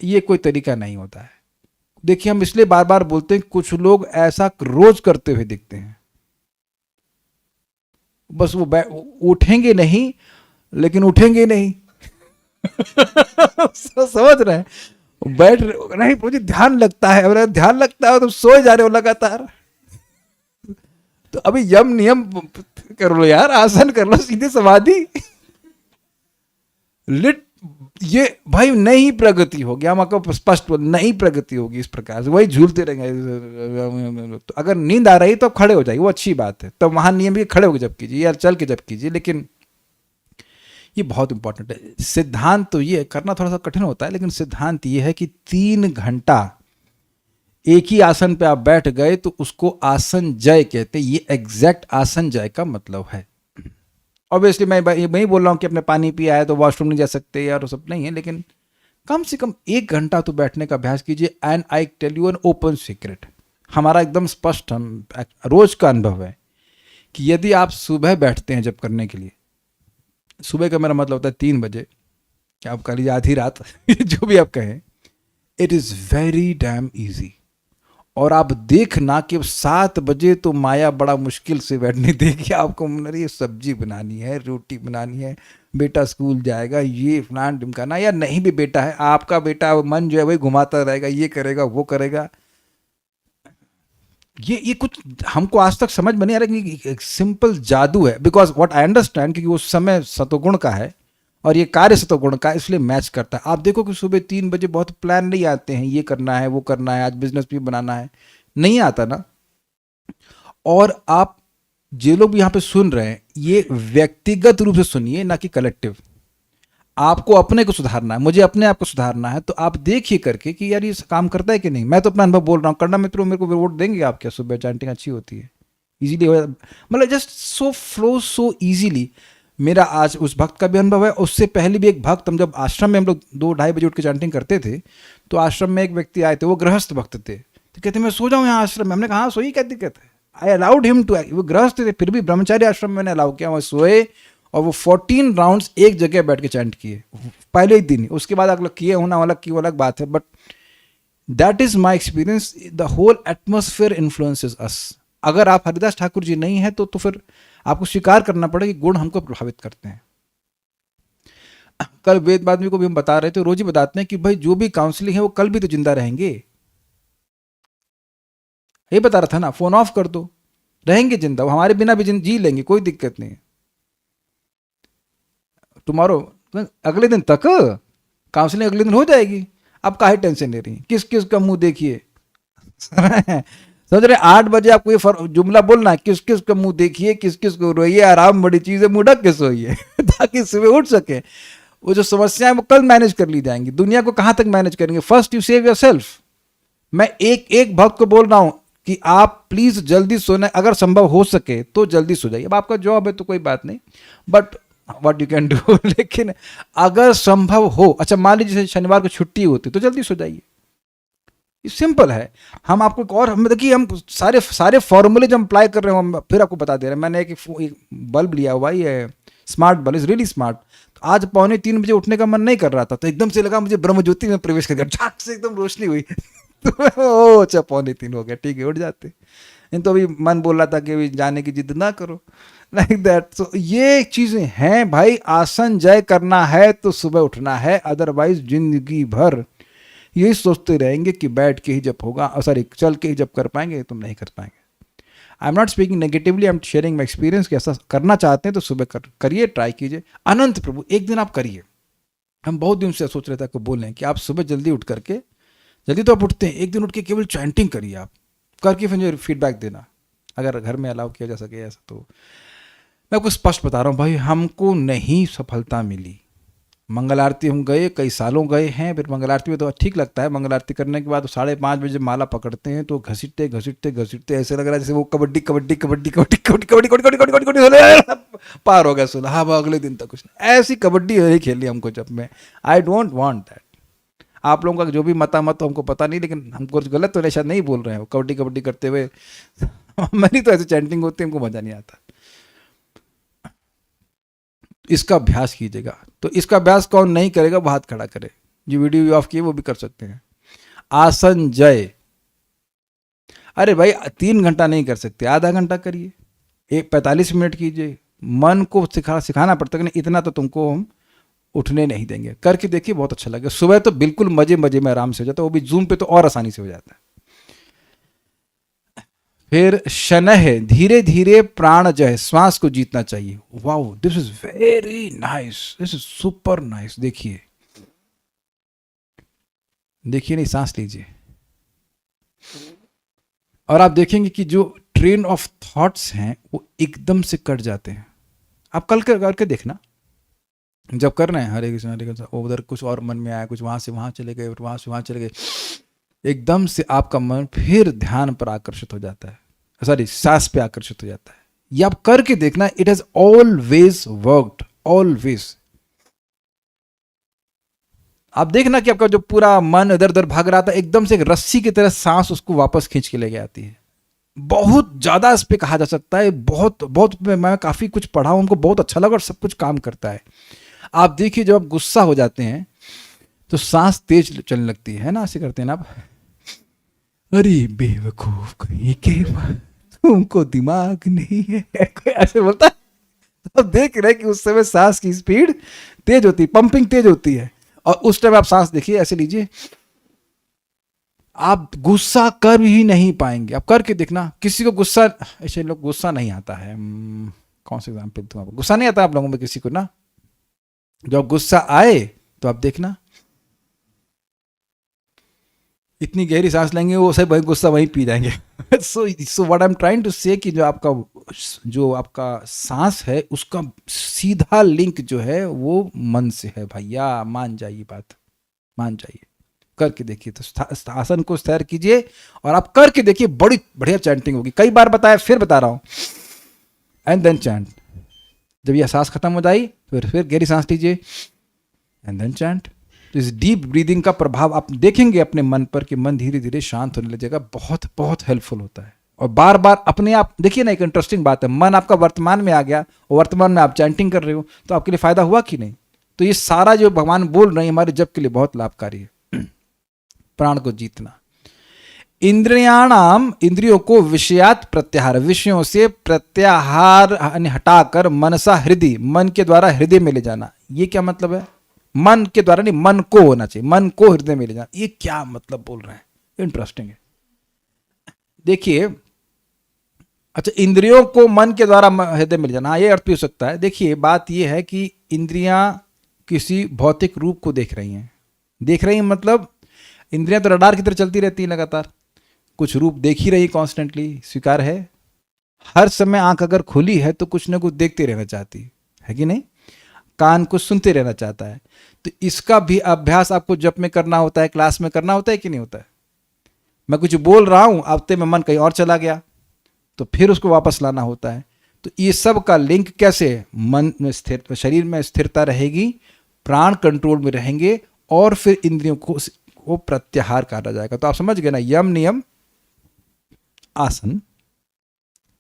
ये कोई तरीका नहीं होता है। देखिए, हम इसलिए बार बार बोलते हैं, कुछ लोग ऐसा रोज करते हुए दिखते हैं, बस वो उठेंगे नहीं, लेकिन उठेंगे नहीं समझ रहे हैं? बैठ नहीं, मुझे ध्यान लगता है, अगर ध्यान लगता है तो सोए जा रहे हो लगातार। तो अभी यम नियम कर लो यार, आसन कर लो, सीधे समाधि। लिट ये भाई नहीं प्रगति होगी, हम आपको स्पष्ट बोल, नहीं प्रगति होगी इस प्रकार से, वही झूलते रहेंगे। तो अगर नींद आ रही तो खड़े हो जाइए, वो अच्छी बात है, तो वहां नियम भी खड़े होकर जब कीजिए या चल के जब कीजिए। लेकिन ये बहुत इंपॉर्टेंट है। सिद्धांत तो ये करना थोड़ा सा कठिन होता है, लेकिन सिद्धांत ये है कि 3 घंटा एक ही आसन पे आप बैठ गए तो उसको आसन जय कहते हैं। ये एग्जैक्ट आसन जय का मतलब है। ऑब्वियसली मैं वही बोल रहा हूँ कि अपने पानी पिया है तो वॉशरूम नहीं जा सकते यार, वो सब नहीं है, लेकिन कम से कम 1 घंटा तो बैठने का अभ्यास कीजिए। And I tell you an open secret, हमारा एकदम स्पष्ट रोज का अनुभव है कि यदि आप सुबह बैठते हैं जब करने के लिए, सुबह का मेरा मतलब होता है 3 बजे, क्या आप कह लीजिए आधी रात जो भी आप कहें, it is very dam easy. और आप देखना कि 7 बजे तो माया बड़ा मुश्किल से बैठने देगी आपको। ये सब्जी बनानी है, रोटी बनानी है, बेटा स्कूल जाएगा, ये फलान ढिमकाना, या नहीं भी बेटा है, आपका बेटा मन जो है वही घुमाता रहेगा, ये करेगा वो करेगा। ये कुछ हमको आज तक समझ में नहीं आ रहा कि एक सिंपल जादू है। बिकॉज व्हाट आई अंडरस्टैंड कि उस समय सतोगुण का है और ये कार्य सत्वगुण का इसलिए मैच करता है। आप देखो कि सुबह 3 बजे बहुत प्लान नहीं आते हैं, ये करना है वो करना है, आज बिजनेस भी बनाना है, नहीं आता ना। और आप जो लोग भी यहाँ पे सुन रहे हैं, ये व्यक्तिगत रूप से सुनिए, ना कि कलेक्टिव। आपको अपने को सुधारना है, मुझे अपने आप को सुधारना है, तो आप देखिए करके कि यार ये काम करता है कि नहीं। मैं तो अपना अनुभव बोल रहा हूँ। करना मित्रों, मेरे को वोट देंगे आप क्या? सुबह चैंटिंग अच्छी होती है, इजीली, मतलब just so flow so easily. मेरा आज उस भक्त का भी अनुभव है, उससे पहले भी एक भक्त, हम जब आश्रम में हम लोग 2-2:30 उठ के चैंटिंग करते थे, तो आश्रम में एक व्यक्ति आए थे, वो गृहस्थ भक्त थे, तो कहते मैं सो जाऊँ यहाँ आश्रम में। हमने कहा हाँ सोई, क्या दिक्कत है? आई अलाउड हिम टू, वो गृहस्थ थे फिर भी ब्रह्मचारी आश्रम में मैंने अलाउ किया, वहाँ सोए और वो 14 राउंड्स एक जगह बैठ के चैंट किए पहले ही दिन। उसके बाद अगला किए होना अलग की, वो अलग बात है, but that is my experience. The whole atmosphere influences us. अगर आप हरिदास ठाकुर जी नहीं है तो फिर आपको स्वीकार करना पड़ेगा कि गुण हमको प्रभावित करते हैं। कल वेद बादमी को भी हम बता रहे थे, रोज ही बताते हैं कि भाई जो भी काउंसलिंग है वो कल भी तो जिंदा रहेंगे। ये बता रहा था ना, फोन ऑफ कर दो, रहेंगे जिंदा, वो हमारे बिना भी जी लेंगे, कोई दिक्कत नहीं। टुमारो, अगले दिन तक काउंसलिंग अगले दिन हो जाएगी, आप काहे टेंशन ले रही हैं? किस किस का मुंह देखिए समझ रहे? 8 बजे आपको ये जुमला बोलना है, किस किस का मुंह देखिए, किस किस को रोइए, आराम बड़ी चीज है, मुंह ढक के सोइए ताकि सुबह उठ सके। वो जो समस्याएं वो कल मैनेज कर ली जाएंगी। दुनिया को कहां तक मैनेज करेंगे? First you save your self. मैं एक एक भक्त को बोल रहा हूं कि आप प्लीज जल्दी सोना, अगर संभव हो सके तो जल्दी सो जाइए। अब आपका जॉब है तो कोई बात नहीं, but what you can do लेकिन अगर संभव हो, अच्छा मान लीजिए शनिवार को छुट्टी होती तो जल्दी सो जाइए। सिंपल है। हम आपको और देखिए, हम सारे फॉर्मूले जो हम अप्लाई कर रहे हो, हम फिर आपको बता दे रहे हैं। मैंने एक बल्ब लिया हुआ, ये smart bulb, is really smart. आज 2:45 बजे उठने का मन नहीं कर रहा था, तो एकदम से लगा मुझे ब्रह्म ज्योति में प्रवेश कर गया, झाक से एकदम रोशनी हुई तो अच्छा 2:45 हो गया, ठीक है उठ जाते। नहीं तो अभी मन बोल रहा था कि अभी जाने की जिद ना करो, लाइक दैट। सो ये चीजें हैं भाई, आसन जय करना है तो सुबह उठना है, अदरवाइज जिंदगी भर यही सोचते रहेंगे कि बैठ के ही जब होगा, सॉरी चल के ही जब कर पाएंगे, तुम नहीं कर पाएंगे। I am not speaking negatively, I am sharing my experience कि ऐसा करना चाहते हैं तो सुबह करिए, ट्राई कीजिए। अनंत प्रभु एक दिन आप करिए। हम बहुत दिन से सोच रहे थे आपको बोलें कि आप सुबह जल्दी उठ करके, जल्दी तो आप उठते हैं, एक दिन उठ के केवल चैंटिंग करिए, आप करके फिर फीडबैक देना, अगर घर में अलाउ किया जा सके ऐसा। तो मैं आपको स्पष्ट बता रहा हूँ भाई, हमको नहीं सफलता मिली। मंगल आरती हम गए, कई सालों गए हैं, फिर मंगल आरती में तो ठीक लगता है। मंगल आरती करने के बाद 5:30 बजे माला पकड़ते हैं तो घसीटते घसीटते घसीटते ऐसे लग रहा है जैसे वो कबड्डी कबड्डी कबड्डी कबड्डी कबड्डी कबड्डी कबड्डी कबड्डी कबड्डी पार हो गया सुना। हाँ अगले दिन तक कुछ नहीं, ऐसी कबड्डी नहीं खेली हमको जब में। I don't want that. आप लोगों का जो भी मतामत हमको पता नहीं, लेकिन हमको कुछ गलत तो शायद नहीं बोल रहे हैं कबड्डी कबड्डी करते हुए मेरी तो ऐसे चैंटिंग होती है, हमको मजा नहीं आता। इसका अभ्यास कीजिएगा। तो इसका अभ्यास कौन नहीं करेगा वो हाथ खड़ा करे, जो वीडियो ऑफ किए वो भी कर सकते हैं। आसन जय, अरे भाई 3 घंटा नहीं कर सकते, आधा घंटा करिए, 45 मिनट कीजिए। मन को सिखाना पड़ता है, इतना तो तुमको हम उठने नहीं देंगे, करके देखिए बहुत अच्छा लगेगा। सुबह तो बिल्कुल मजे मजे में आराम से हो जाता है, वो भी जूम पे तो और आसानी से हो जाता है। फिर शनह, धीरे धीरे प्राण जय, श्वास को जीतना चाहिए। Wow, this is very nice, this is super nice. देखिए देखिए नहीं, सांस लीजिए और आप देखेंगे कि जो ट्रेन ऑफ थॉट्स हैं वो एकदम से कट जाते हैं। आप कल करके देखना, जब कर रहे हैं हरे कृष्ण उधर कुछ और मन में आया, कुछ वहां से वहां चले गए, वहां से वहां चले गए, एकदम से आपका मन फिर ध्यान पर आकर्षित हो जाता है, सॉरी सांस पे आकर्षित हो जाता है। ये आप करके देखना, it has always worked, always. आप देखना कि आपका जो पूरा मन इधर उधर भाग रहा था, एकदम से एक रस्सी की तरह सांस उसको वापस खींच के लेके आती है। बहुत ज्यादा इस पे कहा जा सकता है, बहुत बहुत। मैं काफी कुछ पढ़ा हूं, हमको बहुत अच्छा लगा और सब कुछ काम करता है। आप देखिए जब आप गुस्सा हो जाते हैं तो सांस तेज चलने लगती है ना, ऐसे करते हैं ना आप, अरे बेवकूफ कहीं के, तुमको दिमाग नहीं है, कोई ऐसे बोलता है। तो देख रहे कि उस समय सांस की स्पीड तेज होती है, पंपिंग तेज होती है, और उस टाइम आप सांस देखिए, ऐसे लीजिए, आप गुस्सा कर ही नहीं पाएंगे। आप करके देखना, किसी को गुस्सा, ऐसे लोग गुस्सा नहीं आता है, कौन सा एग्जाम्पल दूं आपको, गुस्सा नहीं आता आप लोगों में किसी को ना, जब गुस्सा आए तो आप देखना इतनी गहरी सांस लेंगे, वो सब वही गुस्सा वहीं पी जाएंगे। So what I am trying to say कि जो आपका सांस है उसका सीधा लिंक जो है वो मन से है भैया। मान जाइए बात, मान जाइए, करके देखिए। तो आसन को स्थिर कीजिए और आप करके देखिए, बड़ी बढ़िया चैंटिंग होगी। कई बार बताया, फिर बता रहा हूँ। And then chant. जब यह सांस खत्म हो जाए फिर गहरी सांस लीजिए एंड देन चैंट। तो इस डीप ब्रीदिंग का प्रभाव आप देखेंगे अपने मन पर कि मन धीरे धीरे शांत होने लगेगा। बहुत बहुत हेल्पफुल होता है। और बार बार अपने आप देखिए ना, एक इंटरेस्टिंग बात है, मन आपका वर्तमान में आ गया और वर्तमान में आप चैंटिंग कर रहे हो तो आपके लिए फायदा हुआ कि नहीं? तो ये सारा जो भगवान बोल रहे हैं हमारे जप के लिए बहुत लाभकारी है। प्राण को जीतना। इंद्रियाणाम, इंद्रियों को विषयात प्रत्याहार, विषयों से प्रत्याहार हटाकर मनसा हृदय, मन के द्वारा हृदय में ले जाना। ये क्या मतलब है? मन के द्वारा नहीं, मन को होना चाहिए, मन को हृदय में ले जाना। ये क्या मतलब बोल रहे हैं? इंटरेस्टिंग है। देखिए, अच्छा, इंद्रियों को मन के द्वारा हृदय में ले जाना, हाँ ये अर्थ भी हो सकता है। देखिए बात ये है कि इंद्रियां किसी भौतिक रूप को देख रही हैं। देख रही हैं मतलब इंद्रियां तो रडार की तरह चलती रहती हैं लगातार, कुछ रूप देख ही रही कॉन्स्टेंटली, स्वीकार है। हर समय आंख अगर खुली है तो कुछ ना कुछ देखते रहना चाहती है कि नहीं? कान को सुनते रहना चाहता है। तो इसका भी अभ्यास आपको जप में करना होता है, क्लास में करना होता है कि नहीं होता है? मैं कुछ बोल रहा हूं, आते में मन कहीं और चला गया तो फिर उसको वापस लाना होता है। तो ये सब का लिंक कैसे? मन में स्थिर, शरीर में स्थिरता रहेगी, प्राण कंट्रोल में रहेंगे और फिर इंद्रियों को प्रत्याहार कहा जाएगा। तो आप समझ गए ना, यम नियम आसन,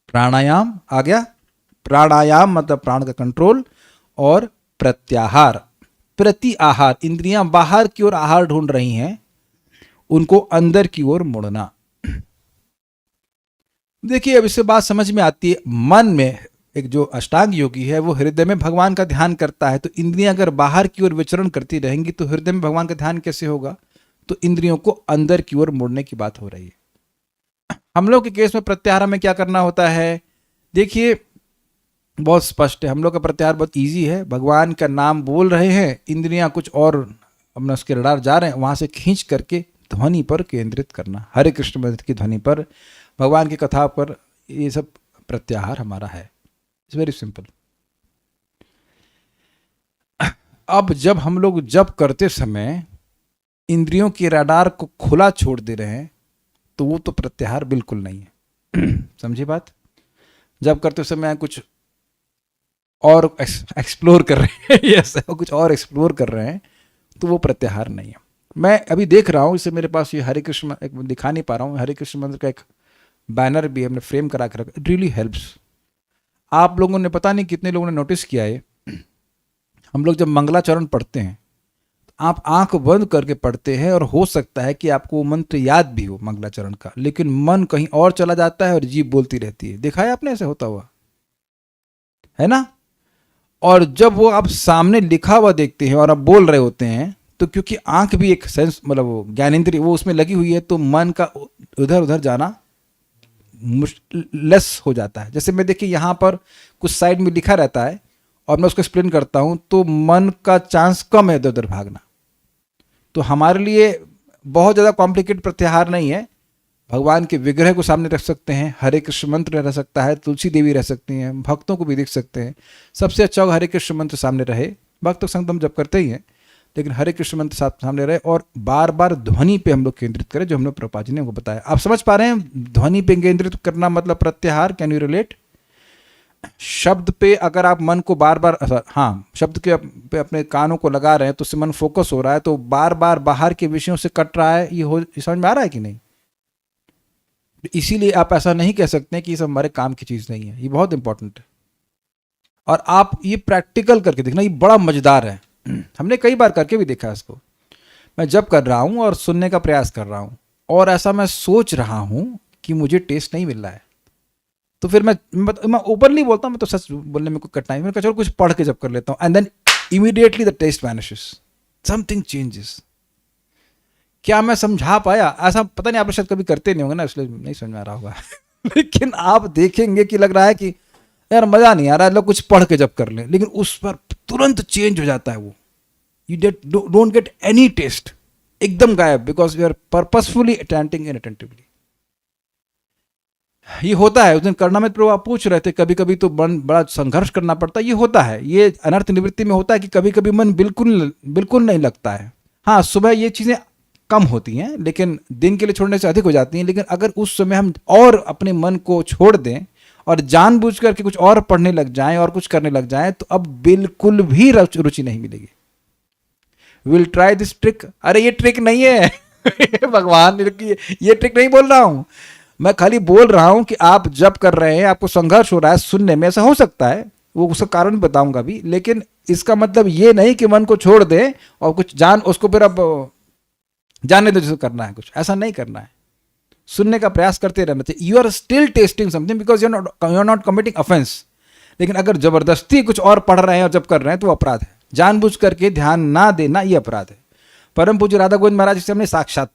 प्राणायाम आ गया। प्राणायाम मतलब प्राण का कंट्रोल, और प्रत्याहार, प्रति आहार, इंद्रियां बाहर की ओर आहार ढूंढ रही हैं, उनको अंदर की ओर मोड़ना। देखिए अब इससे बात समझ में आती है। मन में एक जो अष्टांग योगी है वो हृदय में भगवान का ध्यान करता है, तो इंद्रियां अगर बाहर की ओर विचरण करती रहेंगी तो हृदय में भगवान का ध्यान कैसे होगा? तो इंद्रियों को अंदर की ओर मोड़ने की बात हो रही है। हम लोग के केस में प्रत्याहार में क्या करना होता है? देखिए बहुत स्पष्ट है, हम लोग का प्रत्याहार बहुत इजी है। भगवान का नाम बोल रहे हैं, इंद्रियां कुछ और अपना उसके रडार जा रहे हैं, वहां से खींच करके ध्वनि पर केंद्रित करना, हरे कृष्ण मंत्र की ध्वनि पर, भगवान की कथा पर। ये सब प्रत्याहार हमारा है। It's very simple. अब जब हम लोग जप करते समय इंद्रियों के रडार को खुला छोड़ दे रहे हैं तो वो तो प्रत्याहार बिल्कुल नहीं है। समझी बात? जब करते समय कुछ और एक्सप्लोर कर रहे हैं यस, कुछ और एक्सप्लोर कर रहे हैं तो वो प्रत्याहार नहीं है। मैं अभी देख रहा हूँ, इससे मेरे पास ये हरे कृष्ण, एक दिखा नहीं पा रहा हूँ, हरे कृष्ण मंत्र का एक बैनर भी हमने फ्रेम करा के रखा। It really helps. आप लोगों ने, पता नहीं कितने लोगों ने नोटिस किया है, हम लोग जब मंगलाचरण पढ़ते हैं आप आंख बंद करके पढ़ते हैं और हो सकता है कि आपको वो मंत्र याद भी हो मंगलाचरण का, लेकिन मन कहीं और चला जाता है और जीभ बोलती रहती है। देखा है आपने ऐसे होता हुआ, है ना? और जब वो आप सामने लिखा हुआ देखते हैं और आप बोल रहे होते हैं तो क्योंकि आंख भी एक सेंस, मतलब वो ज्ञानेंद्रिय वो उसमें लगी हुई है, तो मन का उधर उधर जाना लेस हो जाता है। जैसे मैं देखिए यहाँ पर कुछ साइड में लिखा रहता है और मैं उसको एक्सप्लेन करता हूँ तो मन का चांस कम है इधर उधर भागना। तो हमारे लिए बहुत ज़्यादा कॉम्प्लिकेटेड प्रत्याहार नहीं है। भगवान के विग्रह को सामने रख सकते हैं, हरे कृष्ण मंत्र रह सकता है, तुलसी देवी रह सकती हैं, भक्तों को भी देख सकते हैं। सबसे अच्छा होगा हरे कृष्ण मंत्र सामने रहे। भक्त तो संगम जब करते ही हैं, लेकिन हरे कृष्ण मंत्र सामने रहे और बार बार ध्वनि पे हम लोग केंद्रित करें, जो हम लोग प्रभुपाद जी ने हमको बताया। आप समझ पा रहे हैं? ध्वनि पे केंद्रित करना मतलब प्रत्याहार। Can you relate? शब्द पे अगर आप मन को बार बार, हाँ, शब्द के पे अपने कानों को लगा रहे हैं तो उससे मन फोकस हो रहा है, तो बार बार बाहर के विषयों से कट रहा है। ये समझ में आ रहा है कि नहीं? इसीलिए आप ऐसा नहीं कह सकते कि ये सब हमारे काम की चीज़ नहीं है। ये बहुत इंपॉर्टेंट है और आप ये प्रैक्टिकल करके देखना, ये बड़ा मज़ेदार है। हमने कई बार करके भी देखा इसको। मैं जब कर रहा हूँ और सुनने का प्रयास कर रहा हूँ और ऐसा मैं सोच रहा हूँ कि मुझे टेस्ट नहीं मिल रहा है, तो फिर मैं ओपनली बोलता हूँ, मैं तो सच बोलने में कोई कठिनाई, मैंने कहा चलो कुछ पढ़ के जब कर लेता हूँ, and then immediately the taste vanishes, something changes. क्या मैं समझा पाया? ऐसा पता नहीं, आप शायद कभी करते नहीं होंगे ना, इसलिए नहीं समझ में आ रहा होगा। लेकिन आप देखेंगे कि लग रहा है कि यार मज़ा नहीं आ रहा है, लोग कुछ पढ़ के जब कर लें, लेकिन उस पर तुरंत चेंज हो जाता है वो, you don't get any taste, एकदम गायब, because you are purposefully attending and attentively. ये होता है। उस दिन करणामृत प्रभु आप पूछ रहे थे, कभी कभी तो मन बड़ा संघर्ष करना पड़ता है। ये होता है, ये अनर्थ निवृत्ति में होता है कि कभी कभी मन बिल्कुल बिल्कुल नहीं लगता है। हाँ, सुबह ये चीज़ें कम होती हैं, लेकिन दिन के लिए छोड़ने से अधिक हो जाती हैं। लेकिन अगर उस समय हम और अपने मन को छोड़ दें और जानबूझ करके कुछ और पढ़ने लग जाएं और कुछ करने लग जाएं, तो अब बिल्कुल भी रुचि नहीं मिलेगी। Will try this trick. अरे ये ट्रिक नहीं है भगवान, ये ट्रिक नहीं बोल रहा हूं मैं, खाली बोल रहा हूं कि आप जब कर रहे हैं, आपको संघर्ष हो रहा है सुनने में, ऐसा हो सकता है, वो उसका कारण बताऊंगा भी, लेकिन इसका मतलब ये नहीं कि मन को छोड़ दे और कुछ उसको फिर अब जानने दो जैसे करना है, कुछ ऐसा नहीं करना है। सुनने का प्रयास करते रहना चाहिए। You are still testing something because you are not committing offence. लेकिन अगर जबरदस्ती कुछ और पढ़ रहे हैं और जब कर रहे हैं तो अपराध है। जानबूझ करके ध्यान ना देना ये अपराध है। परम पूज्य राधा गोविंद महाराज से हमने साक्षात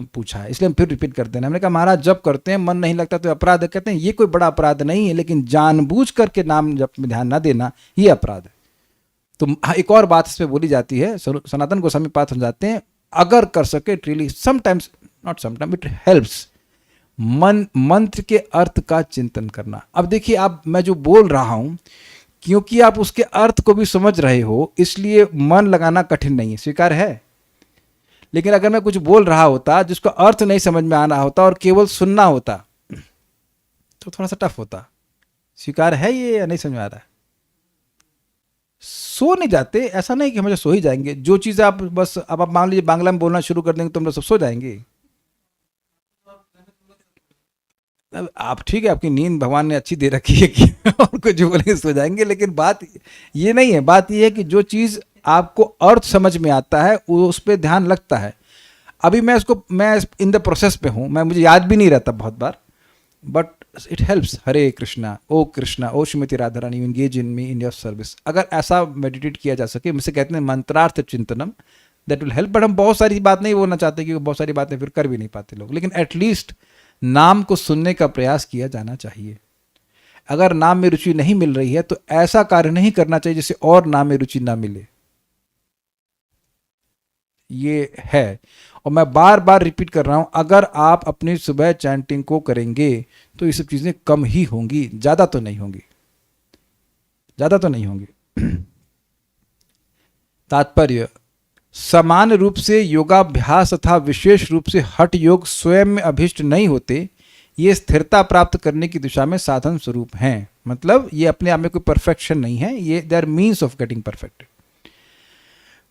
पूछा है, इसलिए हम फिर रिपीट करते हैं। हमने कहा महाराज जब करते हैं मन नहीं लगता तो अपराध है। कहते हैं ये कोई बड़ा अपराध नहीं है, लेकिन जानबूझ करके नाम जप में ध्यान ना देना ये अपराध है। तो एक और बात इसमें बोली जाती है, सनातन गोस्वामी पाठ समझाते हैं, अगर कर सके it really sometimes, not sometime, it helps मंत्र के अर्थ का चिंतन करना। अब देखिए, आप मैं जो बोल रहा हूं, क्योंकि आप उसके अर्थ को भी समझ रहे हो, इसलिए मन लगाना कठिन नहीं है, स्वीकार है। लेकिन अगर मैं कुछ बोल रहा होता जिसका अर्थ नहीं समझ में आना होता और केवल सुनना होता तो थोड़ा सा टफ होता। स्वीकार है ये या नहीं समझ में आ रहा है? सो नहीं जाते, ऐसा नहीं कि हमेशा सो ही जाएंगे। जो चीज़ आप बस अब आप मान लीजिए बांग्ला में बोलना शुरू कर देंगे तो हम लोग सब सो जाएंगे। आप ठीक है, आपकी नींद भगवान ने अच्छी दे रखी है कि और कुछ जो बोलेंगे सो जाएंगे, लेकिन बात ये नहीं है। बात ये है कि जो चीज़ आपको अर्थ समझ में आता है उस पर ध्यान लगता है। अभी मैं इन द प्रोसेस पे हूँ, मुझे याद भी नहीं रहता बहुत बार, but it helps. Hare Krishna, ओ Shrimati Radha Rani, you engage in me in your service. अगर ऐसा मेडिटेट किया जा सके, मुझसे कहते हैं मंत्रार्थ चिंतनम, दैट विल हेल्प। बट हम बहुत सारी बात नहीं बोलना चाहते क्योंकि बहुत सारी बातें फिर कर भी नहीं पाते लोग। लेकिन एटलीस्ट नाम को सुनने का प्रयास किया जाना चाहिए। अगर नाम में रुचि नहीं मिल रही है तो ऐसा कार्य नहीं करना चाहिए जिससे और नाम में रुचि ना मिले। ये है, और मैं बार बार रिपीट कर रहा हूं, अगर आप अपनी सुबह चैंटिंग को करेंगे तो ये सब चीजें कम ही होंगी, ज्यादा तो नहीं होंगी, ज्यादा तो नहीं होंगी। तात्पर्य, समान रूप से योगाभ्यास तथा विशेष रूप से हठ योग स्वयं में अभिष्ट नहीं होते। ये स्थिरता प्राप्त करने की दिशा में साधन स्वरूप हैं। मतलब ये अपने आप में कोई परफेक्शन नहीं है, ये they are means of getting perfect.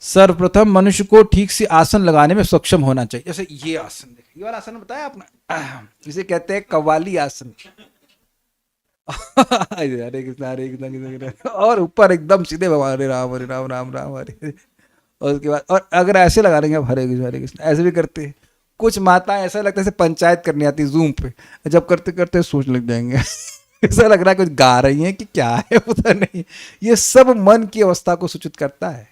सर्वप्रथम मनुष्य को ठीक से आसन लगाने में सक्षम होना चाहिए। जैसे ये आसन, देखिए ये वाला आसन बताया आपने, इसे कहते हैं कव्वाली आसन। हरे कृष्ण हरे कृष्ण, और ऊपर एकदम सीधे भगवान हरे राम राम राम हरे। और उसके बाद और अगर ऐसे लगा देंगे हरे कृष्ण, ऐसे भी करते हैं। कुछ माताएं ऐसा लगता है जैसे पंचायत करनी आती जूम पे, जब करते करते सोच लग जाएंगे ऐसा लग रहा है कुछ गा रही हैं कि क्या है पता नहीं। ये सब मन की अवस्था को सूचित करता है।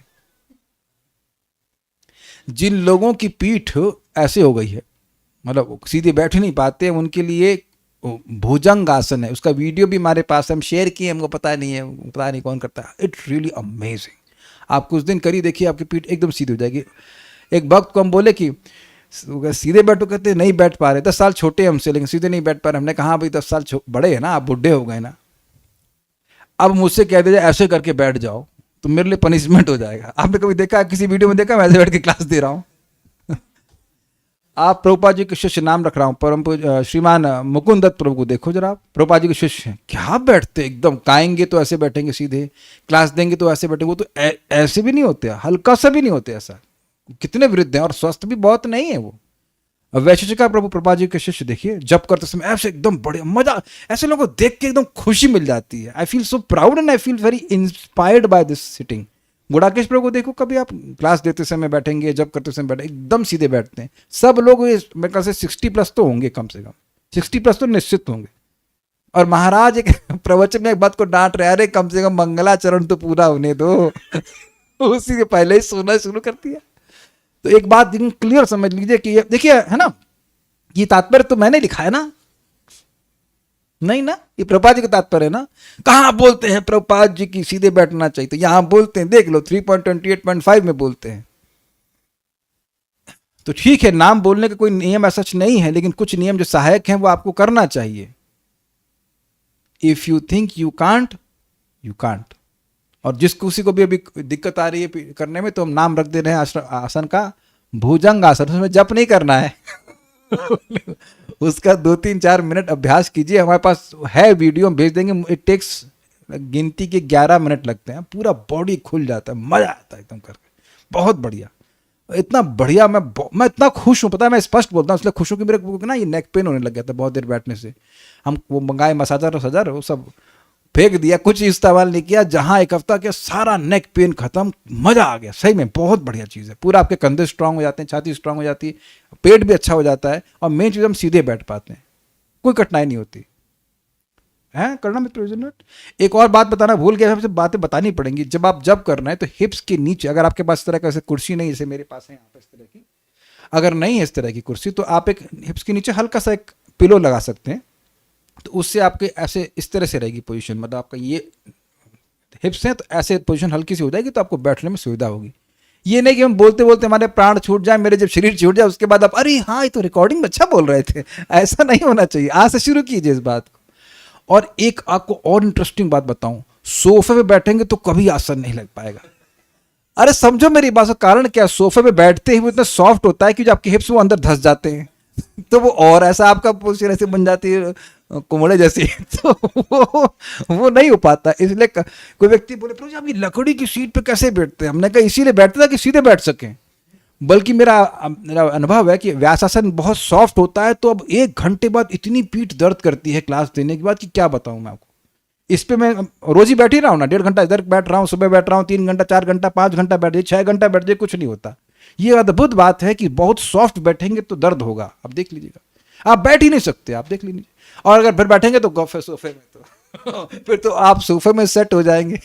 जिन लोगों की पीठ ऐसे हो गई है, मतलब सीधे बैठ नहीं पाते, उनके लिए भुजंग आसन है। उसका वीडियो भी हमारे पास हम शेयर किए, हमको पता नहीं है, पता नहीं कौन करता है। It's really amazing. आप कुछ दिन करिए, देखिए आपकी पीठ एकदम सीधी हो जाएगी। एक भक्त को हम बोले कि सीधे बैठो, कहते नहीं बैठ पा रहे, 10 साल छोटे हमसे लेकिन सीधे नहीं बैठ पा रहे। हमने कहा भाई 10 साल बड़े हैं ना, आप बुढ़े हो गए ना, अब मुझसे कह दीजिए ऐसे करके बैठ जाओ तो मेरे लिए पनिशमेंट हो जाएगा। आपने कभी देखा, किसी वीडियो में देखा मैं ऐसे बैठ के क्लास दे रहा हूँ? आप प्रभुपाद जी के शिष्य, नाम रख रहा हूँ, परम श्रीमान मुकुंद दत्त प्रभु को देखो जरा, प्रभुपाद जी के शिष्य हैं, क्या बैठते एकदम, गाएंगे तो ऐसे बैठेंगे सीधे, क्लास देंगे तो ऐसे बैठेंगे। वो तो ऐसे भी नहीं होते, हल्का सा भी नहीं होते ऐसा। कितने वृद्ध हैं और स्वस्थ भी बहुत नहीं है वो। वैशिष्टिका प्रभु प्रभुपाद जी के शिष्य देखिए, जब करते समय ऐसे एकदम बड़े, मजा, ऐसे लोगों को देख के एकदम खुशी मिल जाती है। I feel so proud and I feel very inspired by this sitting. Gudakesh Prabhu को देखो, कभी आप क्लास देते समय बैठेंगे, जब करते समय बैठे, एकदम सीधे बैठते हैं। सब लोग मेरे ख्याल से 60+ तो होंगे, कम से कम 60+ तो निश्चित होंगे। और महाराज एक प्रवचन में एक बात को डांट रहे, अरे कम से कम मंगलाचरण तो पूरा होने दो उसी के पहले ही सोना शुरू कर दिया। तो एक बात क्लियर समझ लीजिए कि ये देखिए है ना, ये तात्पर्य तो मैंने लिखा है ना, नहीं ना, ये प्रभुपाद जी का तात्पर्य है ना। कहाँ बोलते हैं प्रभुपाद जी की सीधे बैठना चाहिए, तो यहाँ बोलते हैं, देख लो 3.28.5 में बोलते हैं। तो ठीक है, नाम बोलने का कोई नियम ऐसा नहीं है, लेकिन कुछ नियम जो सहायक हैं वो आपको करना चाहिए। If you think you can't, you can't. और जिस किसी को भी अभी दिक्कत आ रही है करने में, तो हम नाम रख दे रहे हैं आसन का, भुजंग आसन। उसमें जप नहीं करना है उसका 2-3-4 मिनट अभ्यास कीजिए। हमारे पास है वीडियो, हम भेज देंगे। इट टेक्स, गिनती के 11 मिनट लगते हैं, पूरा बॉडी खुल जाता है, मजा आता है एकदम करके, बहुत बढ़िया, इतना बढ़िया। मैं इतना खुश हूँ, पता है, मैं स्पष्ट बोलता हूँ, इसलिए खुश हूँ कि मेरे को ना ये नेक पेन होने लग गया था बहुत देर बैठने से। हम वो मंगाए मसाजर वो सब फेंक दिया, कुछ इस्तेमाल नहीं किया। जहाँ एक हफ्ता के सारा नेक पेन खत्म, मजा आ गया, सही में बहुत बढ़िया चीज़ है। पूरा आपके कंधे स्ट्रांग हो जाते हैं, छाती स्ट्रांग हो जाती है, पेट भी अच्छा हो जाता है, और मेन चीज़ हम सीधे बैठ पाते हैं, कोई कठिनाई नहीं होती है। करना मित्र, एक और बात बताना भूल गया, सबसे बातें बतानी पड़ेंगी। जब आप जब कर रहे हैं तो हिप्स के नीचे, अगर आपके पास इस तरह का कुर्सी नहीं, जैसे मेरे पास है यहाँ पर इस तरह की, अगर नहीं है इस तरह की कुर्सी, तो आप एक हिप्स के नीचे हल्का सा एक पिलो लगा सकते हैं। तो उससे आपके ऐसे इस तरह से रहेगी पोजीशन, मतलब आपका ये हिप्स है तो ऐसे पोजीशन हल्की सी हो जाएगी, तो आपको बैठने में सुविधा होगी। ये नहीं कि हम बोलते बोलते हमारे प्राण छूट जाए, मेरे जब शरीर छूट जाए उसके बाद आप अरे हाँ ये तो रिकॉर्डिंग में अच्छा बोल रहे थे, ऐसा नहीं होना चाहिए। आज से शुरू कीजिए इस बात को। और एक आपको और इंटरेस्टिंग बात बताऊं, सोफे पे बैठेंगे तो कभी आसन नहीं लग पाएगा। अरे समझो मेरी बात का कारण क्या, सोफे पे बैठते ही वो इतना सॉफ्ट होता है कि जो आपके हिप्स वो अंदर धस जाते हैं, तो वो और ऐसा आपका पोस्चर ऐसे बन जाती है कुमड़े जैसी, तो वो नहीं हो पाता। इसलिए कोई व्यक्ति बोले प्रभु जी आप ये लकड़ी की सीट पे कैसे बैठते हैं, हमने कहा इसीलिए बैठते था कि सीधे बैठ सकें। बल्कि मेरा अनुभव है कि व्यासासन बहुत सॉफ्ट होता है, तो अब 1 घंटे बाद इतनी पीठ दर्द करती है क्लास देने के बाद कि क्या बताऊं मैं आपको। इस पे मैं रोज ही बैठ ही रहा हूँ ना, 1.5 घंटा इधर बैठ रहा हूँ, सुबह बैठ रहा हूँ 3 घंटा 4 घंटा 5 घंटा बैठ जाए 6 घंटा बैठ जाए, कुछ नहीं होता। ये अद्भुत बात है कि बहुत सॉफ्ट बैठेंगे तो दर्द होगा, आप देख लीजिएगा। आप बैठ ही नहीं सकते, आप देख लीजिए। और अगर फिर बैठेंगे तो गफ है सोफे में, तो फिर तो आप सोफे में सेट हो जाएंगे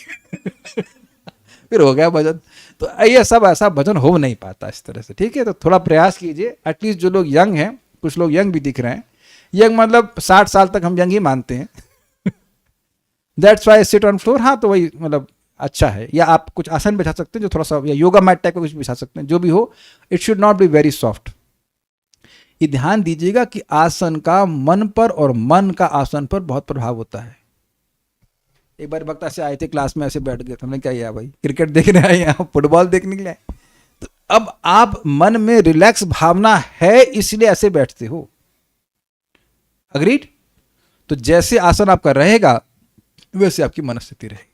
फिर हो गया भजन। तो ये सब ऐसा भजन हो नहीं पाता इस तरह से, ठीक है। तो थोड़ा प्रयास कीजिए, एटलीस्ट जो लोग यंग हैं, कुछ लोग यंग भी दिख रहे हैं, यंग मतलब 60 साल तक हम यंग ही मानते हैं that's why sit on floor. हाँ तो वही मतलब अच्छा है। या आप कुछ आसन बिछा सकते हैं जो थोड़ा सा, या योगा मैट टाइप का कुछ बिछा सकते हैं, जो भी हो, it should not be very soft. ये ध्यान दीजिएगा कि आसन का मन पर और मन का आसन पर बहुत प्रभाव होता है। एक बार वक्त ऐसे आए थे क्लास में, ऐसे बैठ गए, हमने क्या किया भाई, क्रिकेट देखने आए यहाँ, फुटबॉल देखने के लिए आए, तो अब आप मन में रिलैक्स भावना है इसलिए ऐसे बैठते हो, अग्रीड। तो जैसे आसन आपका रहेगा वैसे आपकी मनस्थिति रहेगी,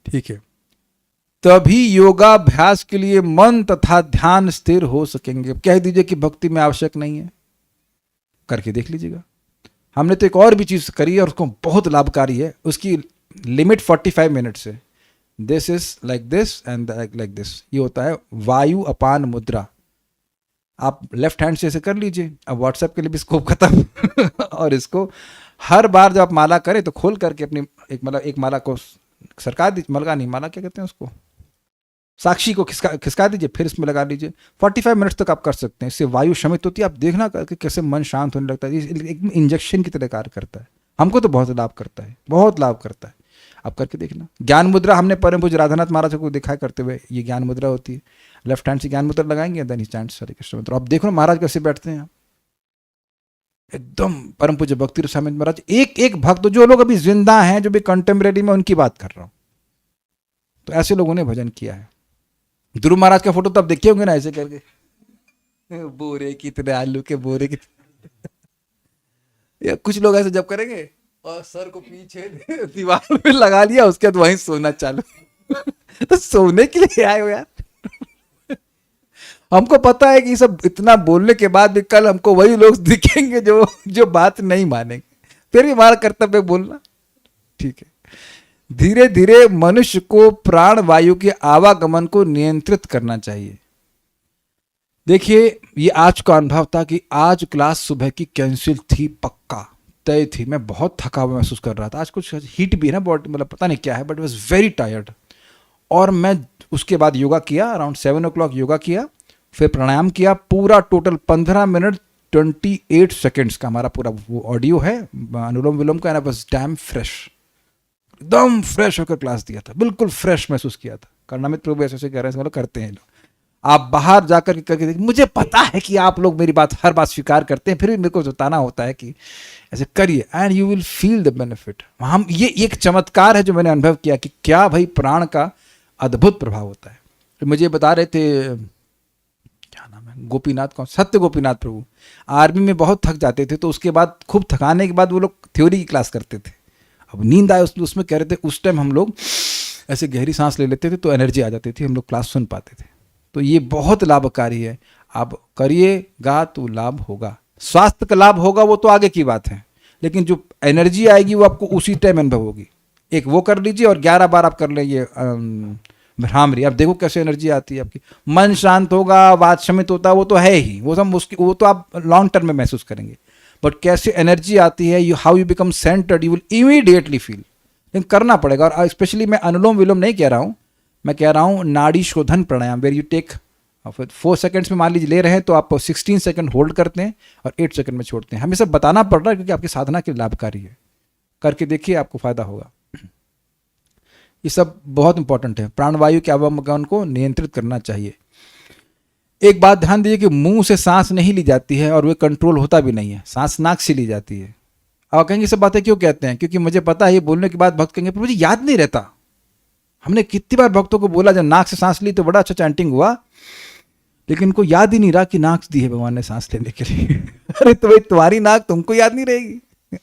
ठीक है। तभी योगाभ्यास के लिए मन तथा ध्यान स्थिर हो सकेंगे। कह दीजिए कि भक्ति में आवश्यक नहीं है, करके देख लीजिएगा। हमने तो एक और भी चीज करी है और उसको बहुत लाभकारी है, उसकी लिमिट 45 मिनट्स है। This is like this and like this, ये होता है वायु अपान मुद्रा। आप लेफ्ट हैंड से ऐसे कर लीजिए। अब व्हाट्सएप के लिए भी स्कोप खत्म और इसको हर बार जब आप माला करें तो खोल करके अपनी एक माला को सरका दीजिए, मलका नहीं, माला क्या कहते हैं उसको, साक्षी को खिसका दीजिए, फिर इसमें लगा लीजिए। 45 मिनट्स तक आप कर सकते हैं। इससे वायु शमित होती है, आप देखना करके कैसे मन शांत होने लगता है। एक इंजेक्शन की तरह कार्य करता है, हमको तो बहुत लाभ करता है, बहुत लाभ करता है। आप करके देखना। ज्ञान मुद्रा हमने परम पूज्य राधानाथ महाराज को दिखाया करते हुए, ये ज्ञान मुद्रा होती है। लेफ्ट हैंड से ज्ञान मुद्रा लगाएंगे, देन ही चैंट्स हरे कृष्ण मंत्र। आप देखो महाराज कैसे बैठते हैं, एकदम परम पूज्य भक्ति स्वामी महाराज। एक एक भक्त, जो लोग अभी जिंदा हैं, जो भी कंटेम्परेरी में, उनकी बात कर रहा हूं, तो ऐसे लोगों ने भजन किया है। ध्रुव महाराज का फोटो तो आप देखे होंगे ना, ऐसे करके, बोरे की तरह, आलू के बोरे की तरह। कुछ लोग ऐसे जब करेंगे और सर को पीछे दीवार पे लगा लिया, उसके बाद वहीं सोना चालू तो सोने के लिए आए हो यार। हमको पता है कि ये सब इतना बोलने के बाद भी कल हमको वही लोग दिखेंगे जो बात नहीं मानेंगे, फिर भी हमारा कर्तव्य बोलना, ठीक है। धीरे धीरे मनुष्य को प्राण वायु के आवागमन को नियंत्रित करना चाहिए। देखिए, ये आज का अनुभव था कि आज क्लास सुबह की कैंसिल थी, पक्का तय थी। मैं बहुत थका हुआ महसूस कर रहा था। आज कुछ हीट भी है ना बॉडी, मतलब पता नहीं क्या है, बट वॉज वेरी टायर्ड। और मैं उसके बाद योगा किया, अराउंड 7 o'clock योगा किया, फिर प्राणायाम किया, पूरा टोटल 15 मिनट 28 सेकेंड्स का हमारा पूरा वो ऑडियो है अनुलोम विलोम का, and I was dam fresh, एकदम फ्रेश होकर क्लास दिया था, बिल्कुल फ्रेश महसूस किया था। कर्णामित प्रभु ऐसे ऐसे कह रहे हैं, मतलब करते हैं लोग। आप बाहर जाकर करके देखिए, मुझे पता है कि आप लोग मेरी बात हर बात स्वीकार करते हैं, फिर भी मेरे को बताना होता है कि ऐसे करिए, and you will feel the benefit. हम ये एक चमत्कार है जो मैंने अनुभव किया कि क्या भाई प्राण का अद्भुत प्रभाव होता है। तो मुझे बता रहे थे, क्या नाम है, गोपीनाथ, कौन, सत्य गोपीनाथ प्रभु, आर्मी में बहुत थक जाते थे, तो उसके बाद खूब थकाने के बाद वो लोग थ्योरी की क्लास करते थे। अब नींद आए उसमें कह रहे थे उस टाइम हम लोग ऐसे गहरी सांस ले लेते थे तो एनर्जी आ जाती थी, हम लोग क्लास सुन पाते थे। तो ये बहुत लाभकारी है, आप करिएगा तो लाभ होगा। स्वास्थ्य का लाभ होगा वो तो आगे की बात है, लेकिन जो एनर्जी आएगी वो आपको उसी टाइम अनुभव होगी। एक वो कर लीजिए और 11 बार आप कर लेंगे भ्रामरी, आप देखो कैसे एनर्जी आती है आपकी। मन शांत होगा, वात शमित होता है, वो तो है ही, वो सब वो तो आप लॉन्ग टर्म में महसूस करेंगे। बट कैसे एनर्जी आती है, how you become centred, you will immediately feel. लेकिन करना पड़ेगा, और स्पेशली मैं अनुलोम विलोम नहीं कह रहा हूँ, मैं कह रहा हूँ नाड़ी शोधन प्राणायाम, वेर यू टेक 4 सेकंड्स में मान लीजिए ले रहे हैं तो आप 16 सेकंड होल्ड करते हैं और 8 सेकंड में छोड़ते हैं। हमें सब बताना पड़ रहा है क्योंकि आपकी साधना के लिए लाभकारी है। करके देखिए, आपको फायदा होगा। ये सब बहुत इंपॉर्टेंट है। प्राणवायु के आवागमन को नियंत्रित करना चाहिए। एक बात ध्यान दीजिए कि मुंह से सांस नहीं ली जाती है और वे कंट्रोल होता भी नहीं है, सांस नाक से ली जाती है। आप कहेंगे सब बातें क्यों कहते हैं, क्योंकि मुझे पता है ये बोलने के बाद भक्त कहेंगे पर मुझे याद नहीं रहता। हमने कितनी बार भक्तों को बोला जब नाक से सांस ली तो बड़ा अच्छा चैंटिंग हुआ, लेकिन उनको याद ही नहीं रहा कि नाक दी है भगवान ने सांस लेने के लिए। अरे तो भाई तुम्हारी नाक तुमको याद नहीं रहेगी,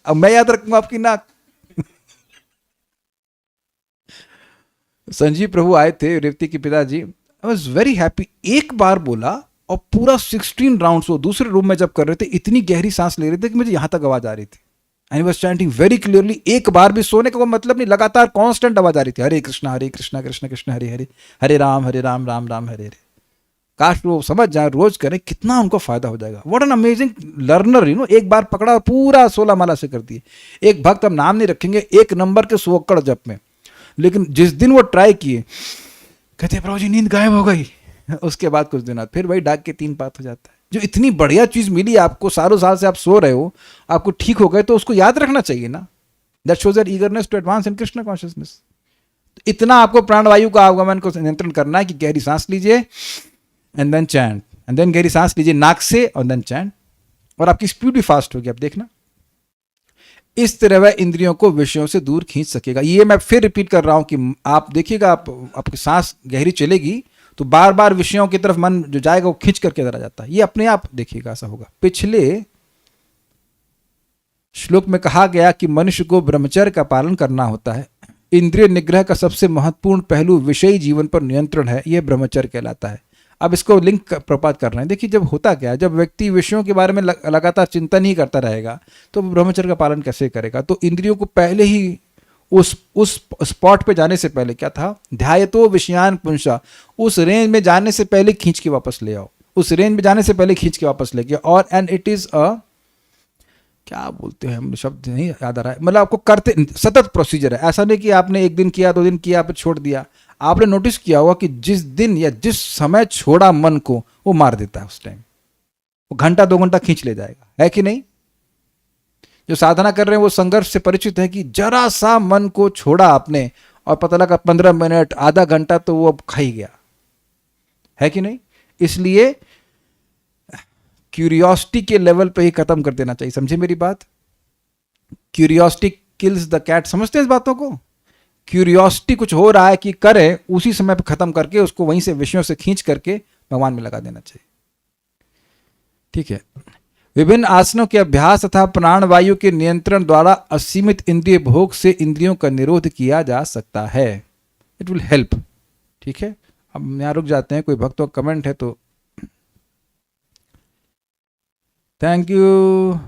अब मैं याद रखूंगा आपकी नाक। संजीव प्रभु आए थे, रेवती के पिताजी, आई वॉज वेरी हैप्पी। एक बार बोला और पूरा 16 राउंड्स वो दूसरे रूम में जब कर रहे थे इतनी गहरी सांस ले रहे थे कि मुझे यहां तक आवाज आ रही थी। And he was chanting very clearly. एक बार भी सोने का कोई मतलब नहीं, लगातार कांस्टेंट आवाज आ रही थी, हरे कृष्णा कृष्ण कृष्ण हरे हरे, हरे राम राम राम हरे हरे। काश वो समझ जाए, रोज करें, कितना उनको फायदा हो जाएगा। What an amazing learner, you know. एक बार पकड़ा और पूरा 16 माला से कर दिए। एक भक्त, हम नाम नहीं रखेंगे, 1 नंबर के सोकड़ जप में, लेकिन जिस दिन वो ट्राई किए कहते प्रभु जी नींद गायब हो गई। उसके बाद कुछ दिन बाद फिर वही डाक के 3 पात हो जाता है। जो इतनी बढ़िया चीज मिली आपको, सालों साल से आप सो रहे हो, आपको ठीक हो गए, तो उसको याद रखना चाहिए ना। That shows your eagerness to advance in Krishna consciousness. इतना आपको प्राणवायु का आगमन को नियंत्रण करना है कि गहरी सांस लीजिए and then chant, and then गहरी सांस लीजिए नाक से और देन चैंट, और आपकी स्पीड भी फास्ट होगी। आप देखना, इस तरह वह इंद्रियों को विषयों से दूर खींच सकेगा। ये मैं फिर रिपीट कर रहा हूं कि आप देखिएगा, आपकी सांस गहरी चलेगी तो बार बार विषयों की तरफ मन जो जाएगा वो खींच करके इधर आ जाता है। ये अपने आप देखिएगा ऐसा होगा। पिछले श्लोक में कहा गया कि मनुष्य को ब्रह्मचर्य का पालन करना होता है। इंद्रिय निग्रह का सबसे महत्वपूर्ण पहलू विषयी जीवन पर नियंत्रण है, यह ब्रह्मचर्य कहलाता है। अब इसको लिंक प्रपात कर रहे हैं। देखिए, जब होता क्या है, जब व्यक्ति विषयों के बारे में लगातार चिंतन ही करता रहेगा तो ब्रह्मचर्य का पालन कैसे करेगा। तो इंद्रियों को पहले ही उस स्पॉट पे जाने से पहले, क्या था, ध्यायतो विषयान पुंसा, उस रेंज में जाने से पहले खींच के वापस ले आओ, उस रेंज में जाने से पहले खींच के वापस लेके। और एंड इट इज अ, क्या बोलते हैं, हम शब्द नहीं याद आ रहा है, मतलब आपको करते सतत प्रोसीजर है। ऐसा नहीं कि आपने 1 दिन किया, 2 दिन किया, फिर छोड़ दिया। आपने नोटिस किया होगा कि जिस दिन या जिस समय छोड़ा मन को, वो मार देता है। उस टाइम वो घंटा 2 घंटा खींच ले जाएगा, है कि नहीं। जो साधना कर रहे हैं वो संघर्ष से परिचित है कि जरा सा मन को छोड़ा आपने और पता लगा 15 मिनट, आधा घंटा तो वो अब खा ही गया, है कि नहीं। इसलिए क्यूरियोसिटी के लेवल पे ही खत्म कर देना चाहिए। समझे मेरी बात। Curiosity kills the cat. समझते हैं इस बातों को। क्यूरियोसिटी कुछ हो रहा है कि करें, उसी समय पे खत्म करके उसको वहीं से विषयों से खींच करके भगवान में लगा देना चाहिए। ठीक है। विभिन्न आसनों के अभ्यास तथा प्राणवायु के नियंत्रण द्वारा असीमित इंद्रिय भोग से इंद्रियों का निरोध किया जा सकता है। It will help. ठीक है, अब यहां रुक जाते हैं। कोई भक्तों का कमेंट है तो थैंक यू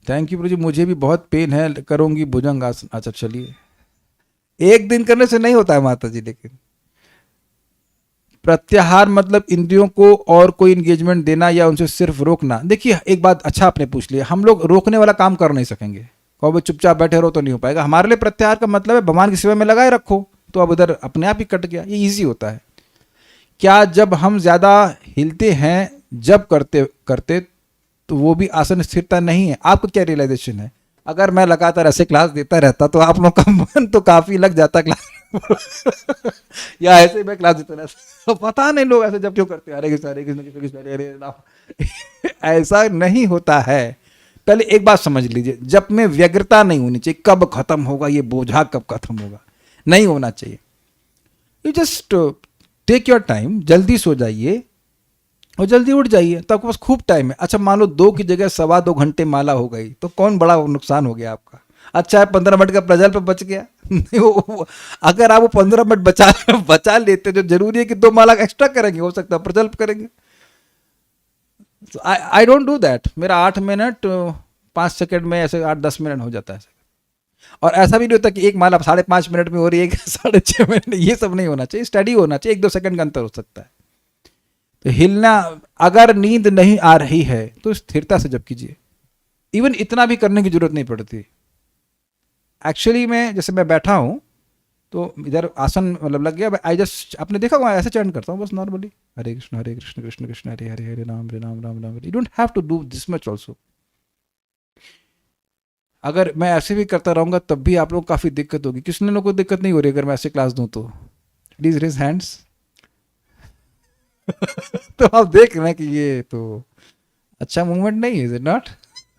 प्रभु जी। मुझे भी बहुत पेन है, करूंगी भुजंग आसन। अच्छा चलिए, 1 दिन करने से नहीं होता है माता जी। लेकिन प्रत्याहार मतलब इंद्रियों को और कोई इंगेजमेंट देना या उनसे सिर्फ रोकना। देखिए, एक बात अच्छा आपने पूछ लिया, हम लोग रोकने वाला काम कर नहीं सकेंगे। कहो चुपचाप बैठे रहो तो नहीं हो पाएगा। हमारे लिए प्रत्याहार का मतलब है भगवान की सेवा में लगाए रखो, तो अब उधर अपने आप ही कट गया। ये इजी होता है। क्या जब हम ज्यादा हिलते हैं, जब करते करते तो वो भी आसन स्थिरता नहीं है। आपको क्या रियलाइजेशन है? अगर मैं लगातार ऐसे क्लास देता रहता तो आप लोग का मन तो काफी लग जाता क्लास या ऐसे मैं क्लास देता रहता तो पता नहीं लोग ऐसे जब क्यों करते हैं, हरे कृष्ण हरे कृष्ण कृष्ण कृष्ण हरे हरे राम ऐसा नहीं होता है। पहले एक बात समझ लीजिए, जब में व्यग्रता नहीं होनी चाहिए। कब खत्म होगा ये बोझा, कब खत्म होगा, नहीं होना चाहिए। You just take your time, जल्दी सो जाइए और जल्दी उठ जाइए, तो आपके पास खूब टाइम है। अच्छा मान लो 2 की जगह 2.25 घंटे माला हो गई तो कौन बड़ा नुकसान हो गया आपका? अच्छा है 15 मिनट का प्रजल पे बच गया नहीं अगर आप वो 15 मिनट बचा लेते, जो जरूरी है कि 2 माला एक्स्ट्रा करेंगे, हो सकता है प्रजल्प करेंगे। I don't do that. मेरा 8 मिनट 5 सेकंड में ऐसे 8-10 मिनट हो जाता है। और ऐसा भी नहीं होता कि एक माला 5.5 मिनट में हो रही है, 6.5 मिनट, ये सब नहीं होना चाहिए। स्टडी होना चाहिए, 1-2 सेकंड का अंतर हो सकता है। तो हिलना, अगर नींद नहीं आ रही है तो स्थिरता से जप कीजिए। इवन इतना भी करने की जरूरत नहीं पड़ती। एक्चुअली मैं जैसे मैं बैठा हूं तो इधर आसन मतलब लग गया, आई जस्ट, आपने देखा हुआ ऐसे चरण करता हूँ बस normally, Hare Krishna Krishna Krishna Hare Hare Hare Ram Ram Ram Ram. You don't have to do this much also. अगर मैं ऐसे भी करता रहूंगा तब भी आप लोग काफी दिक्कत होगी। किसने लोगों को दिक्कत नहीं हो रही अगर मैं ऐसे क्लास दूं तो? प्लीज रेज हैंड्स तो आप देख रहे हैं कि ये तो अच्छा मूवमेंट नहीं है, इज इट नॉट?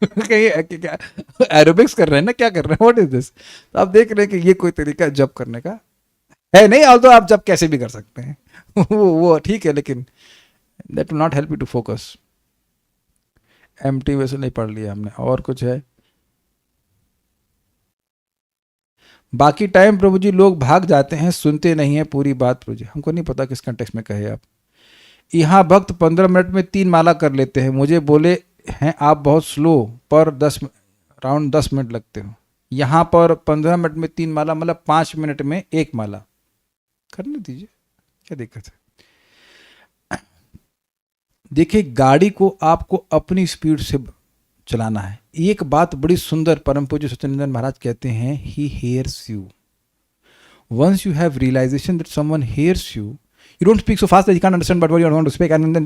कहीं एरोबिक्स कर रहे हैं ना, क्या कर रहे हैं, व्हाट इज दिस? तो आप देख रहे हैं कि ये कोई तरीका जब करने का है नहीं। ऑल्दो आप जब कैसे भी कर सकते हैं वो ठीक है, लेकिन that will not help you to focus. Empty वैसे नहीं पढ़ लिया हमने। और कुछ है? बाकी टाइम प्रभु जी लोग भाग जाते हैं, सुनते नहीं है पूरी बात। प्रभु जी हमको नहीं पता किस कंटेक्स्ट में कहे आप। यहाँ भक्त 15 मिनट में 3 माला कर लेते हैं, मुझे बोले हैं आप बहुत स्लो, पर 10 मिनट लगते हो। यहाँ पर 15 मिनट में 3 माला मतलब 5 मिनट में 1 माला करने दीजिए, क्या दिक्कत है? देखिए गाड़ी को आपको अपनी स्पीड से चलाना है। एक बात बड़ी सुंदर परम पूज्य सच्चिदानंद महाराज कहते हैं, he hears you. Once you have realization that someone hears you, you don't speak so fast that you can't understand but what you want to speak and then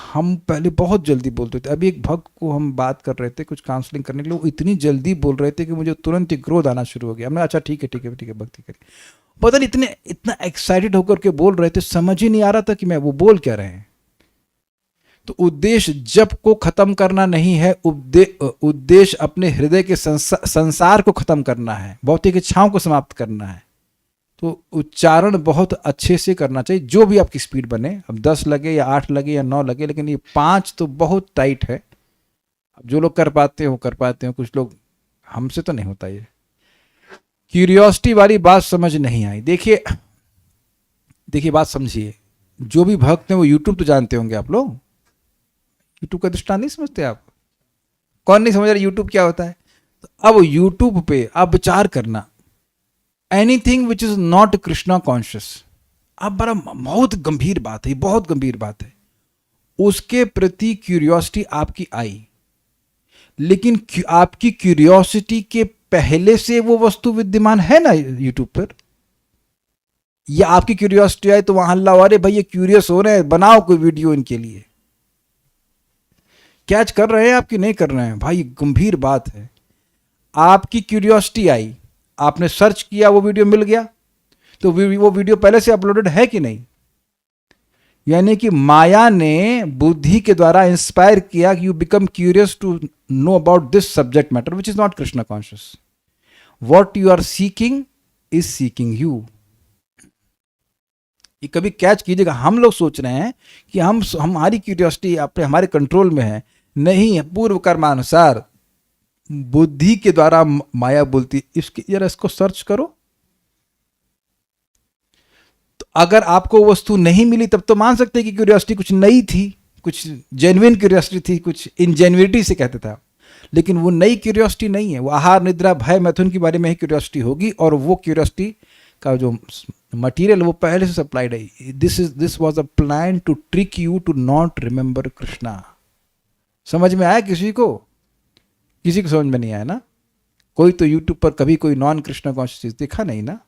हम पहले बहुत जल्दी बोलते थे। अभी एक भक्त को हम बात कर रहे थे कुछ काउंसलिंग करने के लिए, वो इतनी जल्दी बोल रहे थे कि मुझे तुरंत ही क्रोध आना शुरू हो गया। हमने अच्छा ठीक है ठीक है ठीक है भक्ति करिए। पता नहीं इतना एक्साइटेड होकर के बोल रहे थे, समझ ही नहीं आ रहा था कि मैं वो बोल क्या रहे हैं। तो उद्देश्य जप को खत्म करना नहीं है, उद्देश्य अपने हृदय के संसार को खत्म करना है, भौतिक इच्छाओं को समाप्त करना है। तो उच्चारण बहुत अच्छे से करना चाहिए, जो भी आपकी स्पीड बने। अब 10 लगे या 8 लगे या 9 लगे, लेकिन ये 5 तो बहुत टाइट है। अब जो लोग कर पाते हैं वो कर पाते हैं, कुछ लोग, हमसे तो नहीं होता ये। क्यूरियोसिटी वाली बात समझ नहीं आई। देखिए बात समझिए, जो भी भक्त हैं वो यूट्यूब तो जानते होंगे आप लोग। यूट्यूब का दृष्टांत नहीं समझते आप? कौन नहीं समझ रहा यूट्यूब क्या होता है? तो अब यूट्यूब पे आप विचार करना, anything which is not Krishna conscious, अब बड़ा बहुत गंभीर बात है, बहुत गंभीर बात है। उसके प्रति क्यूरियोसिटी आपकी आई, लेकिन आपकी क्यूरियोसिटी के पहले से वो वस्तु विद्यमान है ना यूट्यूब पर, या आपकी क्यूरियोसिटी आई तो वहां हल्ला, अरे भाई ये क्यूरियस हो रहे हैं, बनाओ कोई वीडियो इनके लिए। कैच कर रहे हैं आपकी नहीं कर रहे हैं? भाई गंभीर बात है। आपकी क्यूरियोसिटी आई, आपने सर्च किया, वो वीडियो मिल गया, तो वो वीडियो पहले से अपलोडेड है कि नहीं? यानी कि माया ने बुद्धि के द्वारा इंस्पायर किया कि you become curious to know about this subject matter which is not Krishna conscious. What you are seeking is seeking you. ये कभी कैच कीजिएगा। हम लोग सोच रहे हैं कि हमारी क्यूरियोसिटी अपने हमारे कंट्रोल में है, नहीं है। पूर्व कर्मानुसार बुद्धि के द्वारा माया बोलती, इसको सर्च करो। तो अगर आपको वस्तु नहीं मिली तब तो मान सकते हैं कि क्यूरियोसिटी कुछ नई थी, कुछ जेन्युइन क्यूरियोसिटी थी, कुछ इनजेन्युइनिटी से कहते था। लेकिन वो नई क्यूरियोसिटी नहीं है, वो आहार निद्रा भय मैथुन के बारे में ही क्यूरियोसिटी होगी, और वो क्यूरियोसिटी का जो मटीरियल वो पहले से सप्लाइड है। This was a plan to trick you to not remember Krishna. समझ में आया किसी को? किसी को समझ में नहीं आया ना? कोई तो यूट्यूब पर कभी कोई नॉन कृष्णा कॉन्शियस चीज देखा नहीं ना?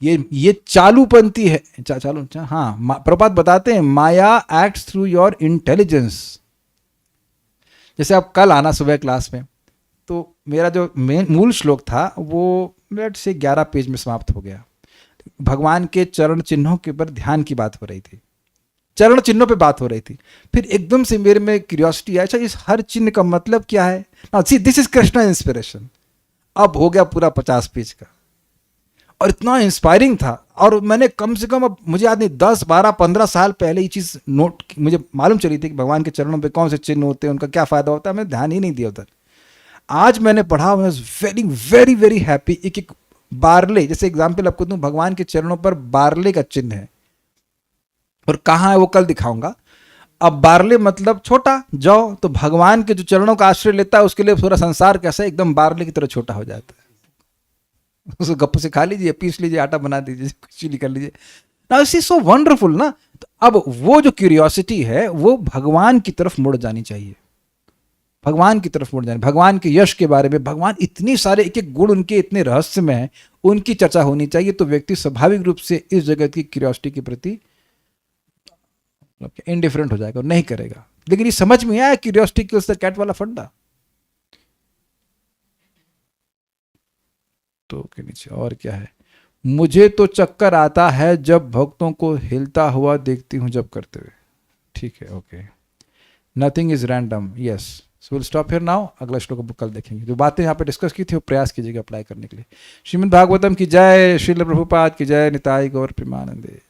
ये चालूपंथी है। चालू हाँ, प्रभुपाद बताते हैं माया एक्ट्स थ्रू योर इंटेलिजेंस। जैसे आप कल आना सुबह क्लास में, तो मेरा जो मूल श्लोक था वो लेट से 11 पेज में समाप्त हो गया। भगवान के चरण चिन्हों के ऊपर ध्यान की बात हो रही थी, चरण चिन्हों पे बात हो रही थी। फिर एकदम से मेरे में क्यूरियोसिटी आया, अच्छा इस हर चिन्ह का मतलब क्या है। Now see this is Krishna inspiration. अब हो गया पूरा 50 पेज का, और इतना इंस्पायरिंग था। और मैंने कम से कम, अब मुझे याद नहीं, 10 12 15 साल पहले ये चीज़ नोट, मुझे मालूम चली थी कि भगवान के चरणों पे कौन से चिन्ह होते हैं, उनका क्या फ़ायदा होता है, मैंने ध्यान ही नहीं दिया उधर। आज मैंने पढ़ा, I was very very very happy. एक एक बारले, जैसे एग्जाम्पल आपको दूं, भगवान के चरणों पर बारले का चिन्ह है, और कहाँ है वो कल दिखाऊंगा। अब बारले मतलब छोटा जौ, तो भगवान के जो चरणों का आश्रय लेता है उसके लिए पूरा संसार कैसा है, एकदम बारले की तरह छोटा हो जाता है। उसको गप्प से खा लीजिए, पीस लीजिए, आटा बना दीजिए, कुछ भी कर लीजिए ना। इसी सो वंडरफुल ना। तो अब वो जो क्यूरियोसिटी है वो भगवान की तरफ मुड़ जानी चाहिए, भगवान की तरफ मुड़ जानी, भगवान के यश के बारे में, भगवान इतनी सारे एक एक गुण उनके इतने रहस्य में है, उनकी चर्चा होनी चाहिए। तो व्यक्ति स्वाभाविक रूप से इस जगत की क्यूरियोसिटी के प्रति इनडिफरेंट हो जाएगा और नहीं करेगा। लेकिन ये समझ में आया क्यूरियोसिटी किल्स द कैट वाला फंडा। तो के नीचे और क्या है, मुझे तो चक्कर आता है जब भक्तों को हिलता हुआ देखती हूं जब करते हुए। ठीक है, okay. Nothing is random, yes. So will stop here now. अगला श्लोक कल देखेंगे। जो बातें यहाँ पे डिस्कस की थी वो प्रयास कीजिएगा अप्लाई करने के लिए। श्रीमद् भागवतम की जय, श्रील प्रभुपाद की जय, निताई गौर प्रेमानंदे।